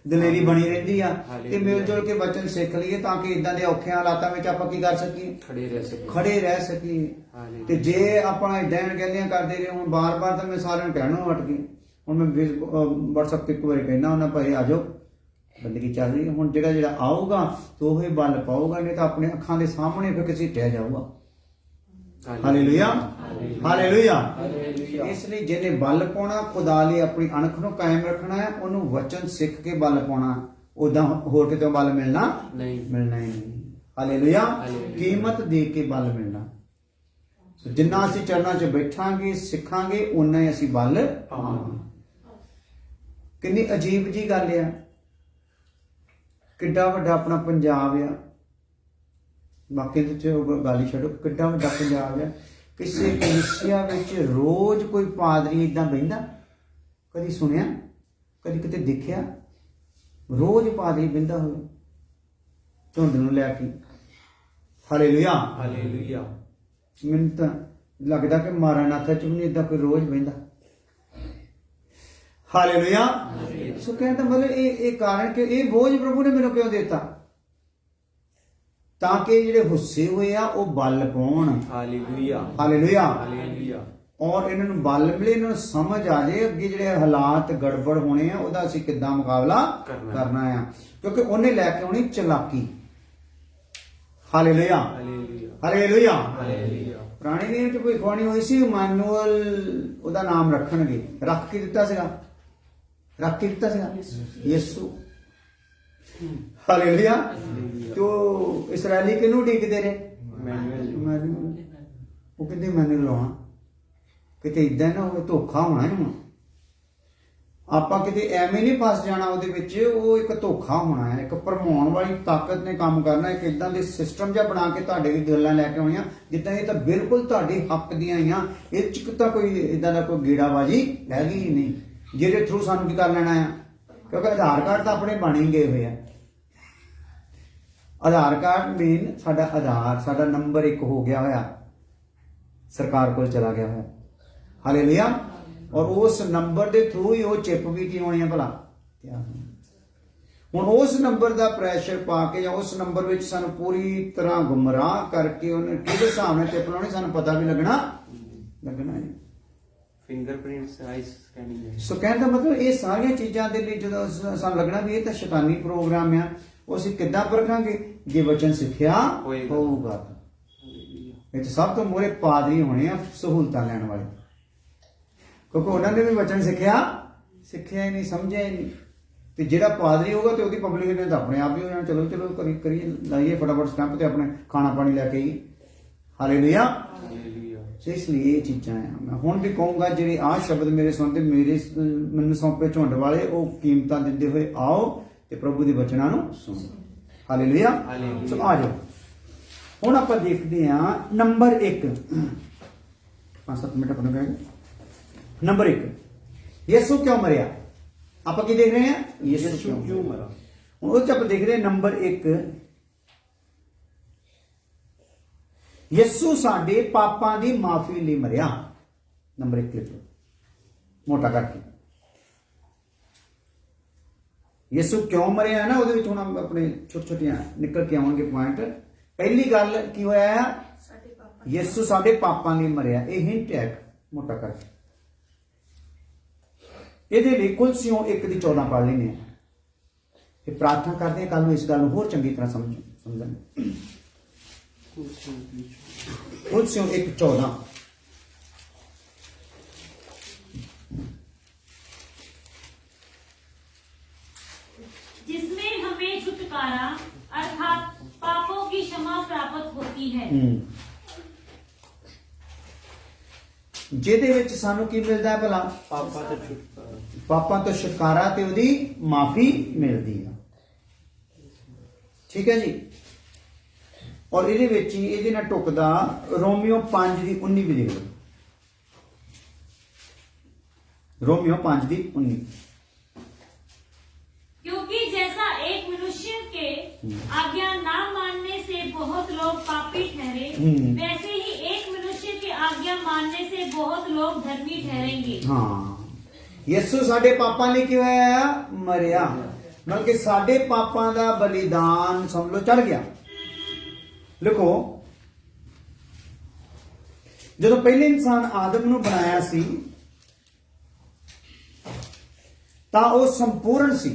ਦਲੇਰੀ ਬਣੀ ਰਹਿੰਦੀ ਆ, ਤੇ ਮਿਲ ਜੁਲ ਕੇ ਬਚਨ ਸਿੱਖ ਲਈਏ ਤਾਂ ਕਿ ਇਦਾਂ ਦੇ ਔਖੇ ਹਾਲਾਤਾਂ ਵਿੱਚ ਆਪਾਂ ਕੀ ਕਰ ਸਕੀਏ? ਖੜੇ ਰਹਿ ਸਕੀਏ। ਤੇ ਜੇ ਆਪਾਂ ਇਦਾਂ ਕਹਿੰਦੇ ਕਰਦੇ ਰਹੇ ਹੁਣ ਬਾਰ-ਬਾਰ, ਤਾਂ ਮੈਂ ਸਾਰਿਆਂ ਨੂੰ ਕਹਿਣੋਂ ਹਟ ਗਈ। ਹੁਣ ਮੈਂ WhatsApp ਤੇ ਇੱਕ ਵਾਰੀ ਕਹਿਣਾ ਉਹਨਾਂ, ਭਾਈ ਆ ਜਾਓ ਬੰਦਗੀ ਚੱਲ ਰਹੀ ਹੈ। ਹੁਣ ਜਿਹੜਾ ਆਊਗਾ ਤੇ ਉਹ ਹੀ ਬਲ ਪਾਊਗਾ, ਨਹੀਂ ਤਾਂ ਆਪਣੇ ਅੱਖਾਂ ਦੇ ਸਾਹਮਣੇ ਫਿਰ ਕਿਸੇ ਟਹਿ ਜਾਊਗਾ। ਹਾਲੇਲੂਇਆ। ਹਾਲੇਲੂਇਆ। ਇਸ ਲਈ ਜਿਹਨੇ ਬਲ ਪਾਉਣਾ ਖੁਦਾ ਲਈ, ਆਪਣੀ ਅਣਖ ਨੂੰ ਕਾਇਮ ਰੱਖਣਾ ਹੈ, ਉਹਨੂੰ ਵਚਨ ਸਿੱਖ ਕੇ ਬਲ ਪਾਉਣਾ। ਉਦਾਂ ਹੋਰ ਕਿਤੇ ਬਲ ਮਿਲਣਾ ਹੀ ਨਹੀਂ। ਹਾਲੇਲੂਇਆ। ਕੀਮਤ ਦੇ ਕੇ ਬਲ ਮਿਲਣਾ। ਜਿੰਨਾ ਅਸੀਂ ਚਰਨਾਂ 'ਚ ਬੈਠਾਂਗੇ ਸਿੱਖਾਂਗੇ, ਉਨਾ ਹੀ ਅਸੀਂ ਬਲ ਪਾਵਾਂਗੇ। ਕਿੰਨੀ ਅਜੀਬ ਜੀ ਗੱਲ ਆ। ਕਿੱਡਾ ਵੱਡਾ ਆਪਣਾ ਪੰਜਾਬ ਆ, ਬਾਕੀ ਦੇ ਗੱਲ ਹੀ ਛੱਡੋ, ਕਿੱਡਾ ਵੱਡਾ ਪੰਜਾਬ ਆ। ਕਿਸੇ ਕਲੀਸਿਆ ਵਿੱਚ ਰੋਜ਼ ਕੋਈ ਪਾਦਰੀ ਏਦਾਂ ਬਹਿੰਦਾ? ਕਦੀ ਸੁਣਿਆ? ਕਦੀ ਕਿਤੇ ਦੇਖਿਆ? ਰੋਜ਼ ਪਾਦਰੀ ਬਹਿੰਦਾ ਹੋਵੇ ਝੁੰਡ ਨੂੰ ਲੈ ਕੇ। ਹਾਲੇਲੂਇਆ। ਹਾਲੇਲੂਇਆ। ਮੈਨੂੰ ਤਾਂ ਲੱਗਦਾ ਕਿ ਮਾਰਾਨਾਥਾ ਚ ਵੀ ਨਹੀਂ ਏਦਾਂ ਕੋਈ ਰੋਜ਼ ਬਹਿੰਦਾ। ਹਾਲੇਲੂਇਆ। ਸੋ ਕਹਿਣ ਦਾ ਮਤਲਬ ਇਹ ਕਾਰਨ ਕਿ ਇਹ ਬੋਝ ਪ੍ਰਭੂ ਨੇ ਮੈਨੂੰ ਕਿਉਂ ਦਿੱਤਾ? ਤਾਂ ਕਿ ਜਿਹੜੇ ਹੁੱਸੇ ਹੋਏ ਆ ਉਹ ਬਲ ਪਾਉਣ। ਹਾਲੇਲੂਇਆ। ਹਾਲੇਲੂਇਆ। ਹਾਲੇਲੂਇਆ। ਔਰ ਇਹਨਾਂ ਨੂੰ ਬਲ ਮਿਲੇ, ਇਹਨਾਂ ਨੂੰ ਸਮਝ ਆ ਜਾਏ ਅੱਗੇ ਜਿਹੜੇ ਹਾਲਾਤ ਗੜਬੜ ਹੋਣੇ ਆ ਉਹਦਾ ਅਸੀਂ ਕਿੱਦਾਂ ਮੁਕਾਬਲਾ ਕਰਨਾ ਆ, ਕਿਉਂਕਿ ਉਹਨੇ ਲੈ ਕੇ ਆਉਣੀ ਚਲਾਕੀ। ਹਾਲੇਲੂਇਆ। ਹਾਲੇਲੂਇਆ। ਪੁਰਾਣੇ ਨਿਯਮ ਚ ਕੋਈ ਖਵਾਣੀ ਹੋਈ ਸੀ, ਇਮਾਨੂਅਲ ਉਹਦਾ ਨਾਮ ਰੱਖਣਗੇ। ਰੱਖ ਕੇ ਦਿੱਤਾ ਸੀਗਾ ਯਿਸੂ। ਹਾਲੇਲੂਇਆ। ਤੋ ਇਸਰਾਇਲੀ ਕਿਹਨੂੰ ਉਡੀਕਦੇ ਰਹੇ? ਮੈਨੂਅਲ। ਉਹ ਕਹਿੰਦੇ ਮੈਨੂੰ ਲਾਉਣਾ ਕਿਤੇ ਇਦਾਂ ਨਾ ਹੋਵੇ, ਧੋਖਾ ਹੋਣਾ ਹੀ ਹੁਣ। ਆਪਾਂ ਕਿਤੇ ਐਵੇਂ ਨਹੀਂ ਫਸ ਜਾਣਾ ਉਹਦੇ ਵਿੱਚ। ਉਹ ਇੱਕ ਧੋਖਾ ਹੋਣਾ ਹੈ, ਇੱਕ ਭਰਮਾਉਣ ਵਾਲੀ ਤਾਕਤ ਨੇ ਕੰਮ ਕਰਨਾ, ਇੱਕ ਇਦਾਂ ਦੇ ਸਿਸਟਮ ਜਿਹਾ ਬਣਾ ਕੇ ਤੁਹਾਡੇ ਵੀ ਗੱਲਾਂ ਲੈ ਕੇ ਆਉਣੀਆਂ ਜਿੱਦਾਂ ਇਹ ਤਾਂ ਬਿਲਕੁਲ ਤੁਹਾਡੇ ਹੱਕ ਦੀਆਂ ਹੀ ਆ। ਇਹ ਚ ਤਾਂ ਕੋਈ ਇਦਾਂ ਦਾ ਕੋਈ ਗੇੜਾਬਾਜੀ ਹੈਗੀ ਹੀ ਨਹੀਂ ਜਿਹਦੇ ਥਰੂ ਸਾਨੂੰ ਕੀ ਕਰ ਲੈਣਾ ਆ, ਕਿਉਂਕਿ ਆਧਾਰ ਕਾਰਡ ਤਾਂ ਆਪਣੇ ਬਣ ਹੀ ਗਏ ਹੋਏ ਆ। ਆਧਾਰ ਕਾਰਡ ਮੇਨ ਸਾਡਾ ਆਧਾਰ, ਸਾਡਾ ਨੰਬਰ 1 ਹੋ ਗਿਆ ਹੋਇਆ, ਸਰਕਾਰ ਕੋਲ ਚਲਾ ਗਿਆ ਹੋਇਆ। ਹਾਲੇਲੂਇਆ। ਔਰ ਉਸ ਨੰਬਰ ਦੇ ਥਰੂ ਹੀ ਉਹ ਚਿਪ ਵੀ ਕੀ ਹੋਣੀ ਆ ਭਲਾ। ਹੁਣ ਉਸ ਨੰਬਰ ਦਾ ਪ੍ਰੈਸ਼ਰ ਪਾ ਕੇ ਜਾਂ ਉਸ ਨੰਬਰ ਵਿੱਚ ਸਾਨੂੰ ਪੂਰੀ ਤਰ੍ਹਾਂ ਗੁੰਮਰਾਹ ਕਰਕੇ ਉਹਨੇ ਕਿਹਦੇ ਹਿਸਾਬ ਨਾਲ ਚਿਪ ਲਾਉਣੀ ਸਾਨੂੰ ਪਤਾ ਵੀ ਲੱਗਣਾ ਹੈ। Fingerprints, ice scanning. ਸੋ ਕਹਿਣ ਦਾ ਮਤਲਬ ਇਹ ਸਾਰੀਆਂ ਚੀਜ਼ਾਂ ਦੇ ਲਈ ਜਦੋਂ ਸਾਨੂੰ ਲੱਗਣਾ ਵੀ ਇਹ ਤਾਂ ਸ਼ੈਤਾਨੀ ਪ੍ਰੋਗਰਾਮ ਆ, ਉਹ ਅਸੀਂ ਕਿੱਦਾਂ ਪਰਖਾਂਗੇ? ਜੇ ਵਚਨ ਸਿੱਖਿਆ ਹੋਊਗਾ। ਇਹ ਸਭ ਤੋਂ ਮੋਰੇ ਪਾਦਰੀ ਹੋਣੇ ਆ ਸਹੂਲਤਾਂ ਲੈਣ ਵਾਲੇ, ਕਿਉਂਕਿ ਉਹਨਾਂ ਨੇ ਵੀ ਵਚਨ ਸਿੱਖਿਆ ਹੀ ਨਹੀਂ, ਸਮਝਿਆ ਹੀ ਨਹੀਂ। ਤੇ ਜਿਹੜਾ ਪਾਦਰੀ ਹੋਊਗਾ ਤੇ ਉਹਦੀ ਪਬਲਿਕ ਨੇ ਤਾਂ ਆਪਣੇ ਆਪ ਹੀ ਹੋ ਜਾਣਾ, ਚਲੋ ਚਲੋ ਕਰੀਏ ਲਾਈਏ ਫਟਾਫਟ ਸਟੈਂਪ ਤੇ ਆਪਣੇ ਖਾਣਾ ਪਾਣੀ ਲੈ ਕੇ ਹੀ। ਹਾਲੇਲੂਇਆ। ਸੋ ਇਸ ਲਈ ਇਹ ਚੀਜ਼ਾਂ ਆ। ਮੈਂ ਹੁਣ ਵੀ ਕਹੂੰਗਾ ਜਿਹੜੇ ਆਹ ਸ਼ਬਦ ਮੇਰੇ ਸੁਣਦੇ, ਮੈਨੂੰ ਸੌਂਪੇ ਝੁੰਡ ਵਾਲੇ, ਉਹ ਕੀਮਤਾਂ ਦਿੰਦੇ ਹੋਏ ਆਓ ਤੇ ਪ੍ਰਭੂ ਦੇ ਵਚਨਾਂ ਨੂੰ ਸੁਣੋ। ਹਾਲੇਲੂਇਆ। ਸੋ ਆ ਜਾਓ ਹੁਣ ਆਪਾਂ ਦੇਖਦੇ ਹਾਂ ਨੰਬਰ 1। 5-7 ਮਿੰਟ ਆਪਣਾ ਕਹੇਗਾ। ਨੰਬਰ 1, ਯਿਸੂ ਕਿਉਂ ਮਰਿਆ? ਆਪਾਂ ਕੀ ਦੇਖ ਰਹੇ ਹਾਂ? ਯਿਸੂ ਕਿਉਂ ਮਰਿਆ। ਹੁਣ ਉਹ ਚ ਆਪਾਂ ਦੇਖ ਰਹੇ ਹਾਂ ਨੰਬਰ 1, ਯਿਸੂ ਸਾਡੇ ਪਾਪਾਂ ਦੀ ਮਾਫੀ ਲਈ ਮਰਿਆ। ਨੰਬਰ 1 ਲਿਖੋ ਮੋਟਾ ਕਰਕੇ। ਯਿਸੂ ਕਿਉਂ ਮਰਿਆ ਨਾ, ਉਹਦੇ ਵਿੱਚ ਹੁਣ ਆਪਣੇ ਛੋਟੀਆਂ ਨਿਕਲ ਕੇ ਆਉਣਗੇ ਪੁਆਇੰਟ। ਪਹਿਲੀ ਗੱਲ ਕੀ ਹੋਇਆ? ਯਿਸੂ ਸਾਡੇ ਪਾਪਾਂ ਲਈ ਮਰਿਆ। ਇਹ ਹਿੰਟ ਹੈ ਮੋਟਾ ਕਰਕੇ। ਇਹਦੇ ਲਈ ਕੁਲਸੀਓਂ 1:14 ਪੜ੍ਹ ਲੈਂਦੇ ਹਾਂ ਤੇ ਪ੍ਰਾਰਥਨਾ ਕਰਦੇ ਹਾਂ ਕੱਲ ਨੂੰ ਇਸ ਗੱਲ ਨੂੰ ਹੋਰ ਚੰਗੀ ਤਰ੍ਹਾਂ ਸਮਝਣ। कुलसियों 1:14। जिसमें हमें छुटकारा अर्थात पापों की क्षमा प्राप्त होती है। ਜਿਹਦੇ ਵਿੱਚ ਸਾਨੂੰ ਕੀ ਮਿਲਦਾ ਹੈ ਭਲਾ? ਪਾਪਾਂ ਤੋਂ ਛੁਟਕਾਰਾ ਤੇ ਉਹਦੀ ਮਾਫੀ ਮਿਲਦੀ ਆ। ਠੀਕ ਹੈ ਜੀ। ਔਰ ਇਹਦੇ ਵਿੱਚ ਹੀ ਇਹਦੇ ਨਾਲ ਟੁਕਦਾ ਰੋਮੀਓ 5:19 ਵੀ ਲਿਖ ਲਓ। रोमियो 5:19। क्योंकि जैसा एक मनुष्य के आज्ञा ना मानने से बहुत लोग पापी ठहरे, वैसे ही एक मनुष्य की आज्ञा मानने से बहुत लोग धर्मी ठहरेंगे। हाँ, यीशु साडे पापां लई की होया? मरिया। मतलब कि साडे पापां दा बलिदान समझ लो चढ़ गया। लिखो, ਜਦੋਂ ਪਹਿਲੇ ਇਨਸਾਨ ਆਦਮ ਨੂੰ ਬਣਾਇਆ ਸੀ ਤਾਂ ਉਹ ਸੰਪੂਰਨ ਸੀ।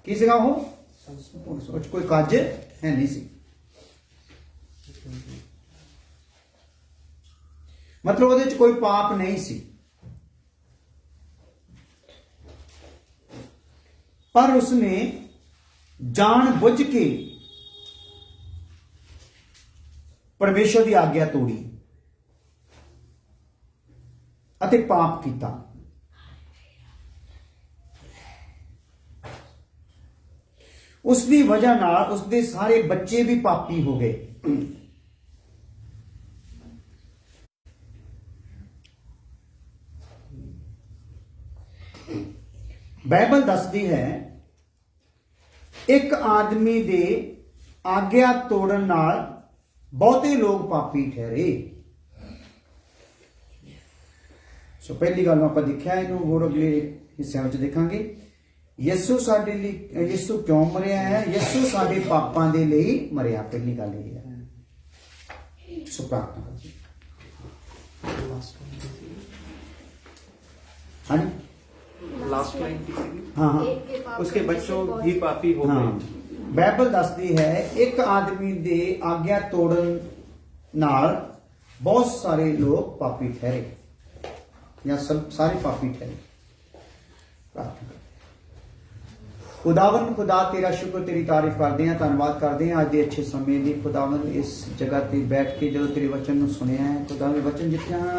ਕੀ ਸੀਗਾ ਉਹ? ਸੰਪੂਰਨ। ਉਹ 'ਚ ਕੋਈ ਕੱਜ ਹੈ ਨਹੀਂ ਸੀ। ਮਤਲਬ ਉਹਦੇ 'ਚ ਕੋਈ ਪਾਪ ਨਹੀਂ ਸੀ। ਪਰ ਉਸਨੇ ਜਾਣ ਬੁੱਝ ਕੇ ਪਰਮੇਸ਼ਰ ਦੀ ਆਗਿਆ ਤੋੜੀ ਅਤੇ ਪਾਪ ਕੀਤਾ। ਉਸ ਦੀ ਵਜ੍ਹਾ ਨਾਲ ਉਸ ਦੇ ਸਾਰੇ ਬੱਚੇ ਵੀ ਪਾਪੀ ਹੋ ਗਏ। ਬਾਈਬਲ ਦੱਸਦੀ ਹੈ ਇੱਕ ਆਦਮੀ ਦੇ ਆਗਿਆ ਤੋੜਨ ਨਾਲ ਬਹੁਤੇ ਲੋਕ ਪਾਪੀ ਠਹਿਰੇ। ਸੋ ਪਹਿਲੀ ਗੱਲ ਨੂੰ ਆਪਾਂ ਦੇਖਿਆ, ਇਹਨੂੰ ਹੋਰ ਅਗਲੇ ਹਿੱਸਿਆਂ ਵਿੱਚ ਦੇਖਾਂਗੇ। ਯਿਸੂ ਸਾਡੇ ਲਈ, ਯਿਸੂ ਕਿਉਂ ਮਰਿਆ ਹੈ? ਯਿਸੂ ਸਾਡੇ ਪਾਪਾਂ ਦੇ ਲਈ ਮਰਿਆ। ਪਹਿਲੀ ਗੱਲ ਇਹ ਹੈ। ਸੋ ਪ੍ਰਾਰਥਨਾ लास्ट लाइन की थी। हाँ हाँ, उसके बच्चों भी पापी हो हाँ, गए। ਬਾਈਬਲ ਦੱਸਦੀ ਹੈ ਇੱਕ ਆਦਮੀ ਦੇ ਆਗਿਆ ਤੋੜਨ ਨਾਲ ਬਹੁਤ ਸਾਰੇ ਲੋਕ ਪਾਪੀ ਠਹਿਰੇ ਜਾਂ ਸਾਰੇ ਪਾਪੀ ਠਹਿਰੇ। ਪ੍ਰਾਰਥਨਾ खुदावन, खुदा तेरा शुक्र, तेरी तारीफ करते हैं, धन्यवाद करते हैं अज के अच्छे समय की। खुदावन इस जगह पर बैठ के जो तेरे वचन सुनिया है खुदा, वचन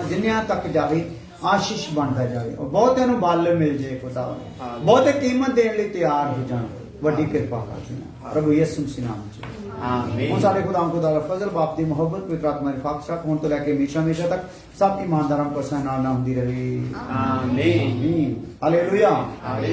जिन्या तक जाए ਆਸ਼ੀਸ਼ ਬਣਦਾ ਜਾਵੇ ਔਰ ਬਹੁਤਿਆਂ ਨੂੰ ਬਲ ਮਿਲ ਜੇ ਖੁਦਾ ਹਾਂ। ਬਹੁਤੇ ਕੀਮਤ ਦੇਣ ਲਈ ਤਿਆਰ ਹੋ ਜਾਣ ਵੱਡੀ ਕਿਰਪਾ ਕਰਦੇ ਹਾਂ ਪ੍ਰਭੂ ਯਿਸੂ ਮਸੀਹ ਨਾਮ ਚ आमीन ਹੁਣ ਸਾਡੇ ਖੁਦਾ ਦਾ ਫਜ਼ਲ ਬਾਪ ਦੀ ਮੁਹੱਬਤ ਪਵਿੱਤਰ ਆਤਮਾ ਦੀ ਬਖਸ਼ਿਸ਼ ਹੁਣ ਤੋਂ ਲੈ ਕੇ ਹਮੇਸ਼ਾ ਹਮੇਸ਼ਾ ਤੱਕ ਸਭ ਇਮਾਨਦਾਰਾਂ ਕੋਲ ਨਾਲ ਹੁੰਦੀ ਰਹੇ आमीन ਆਮੀਨ ਹਾਲੇਲੂਇਆ आमीन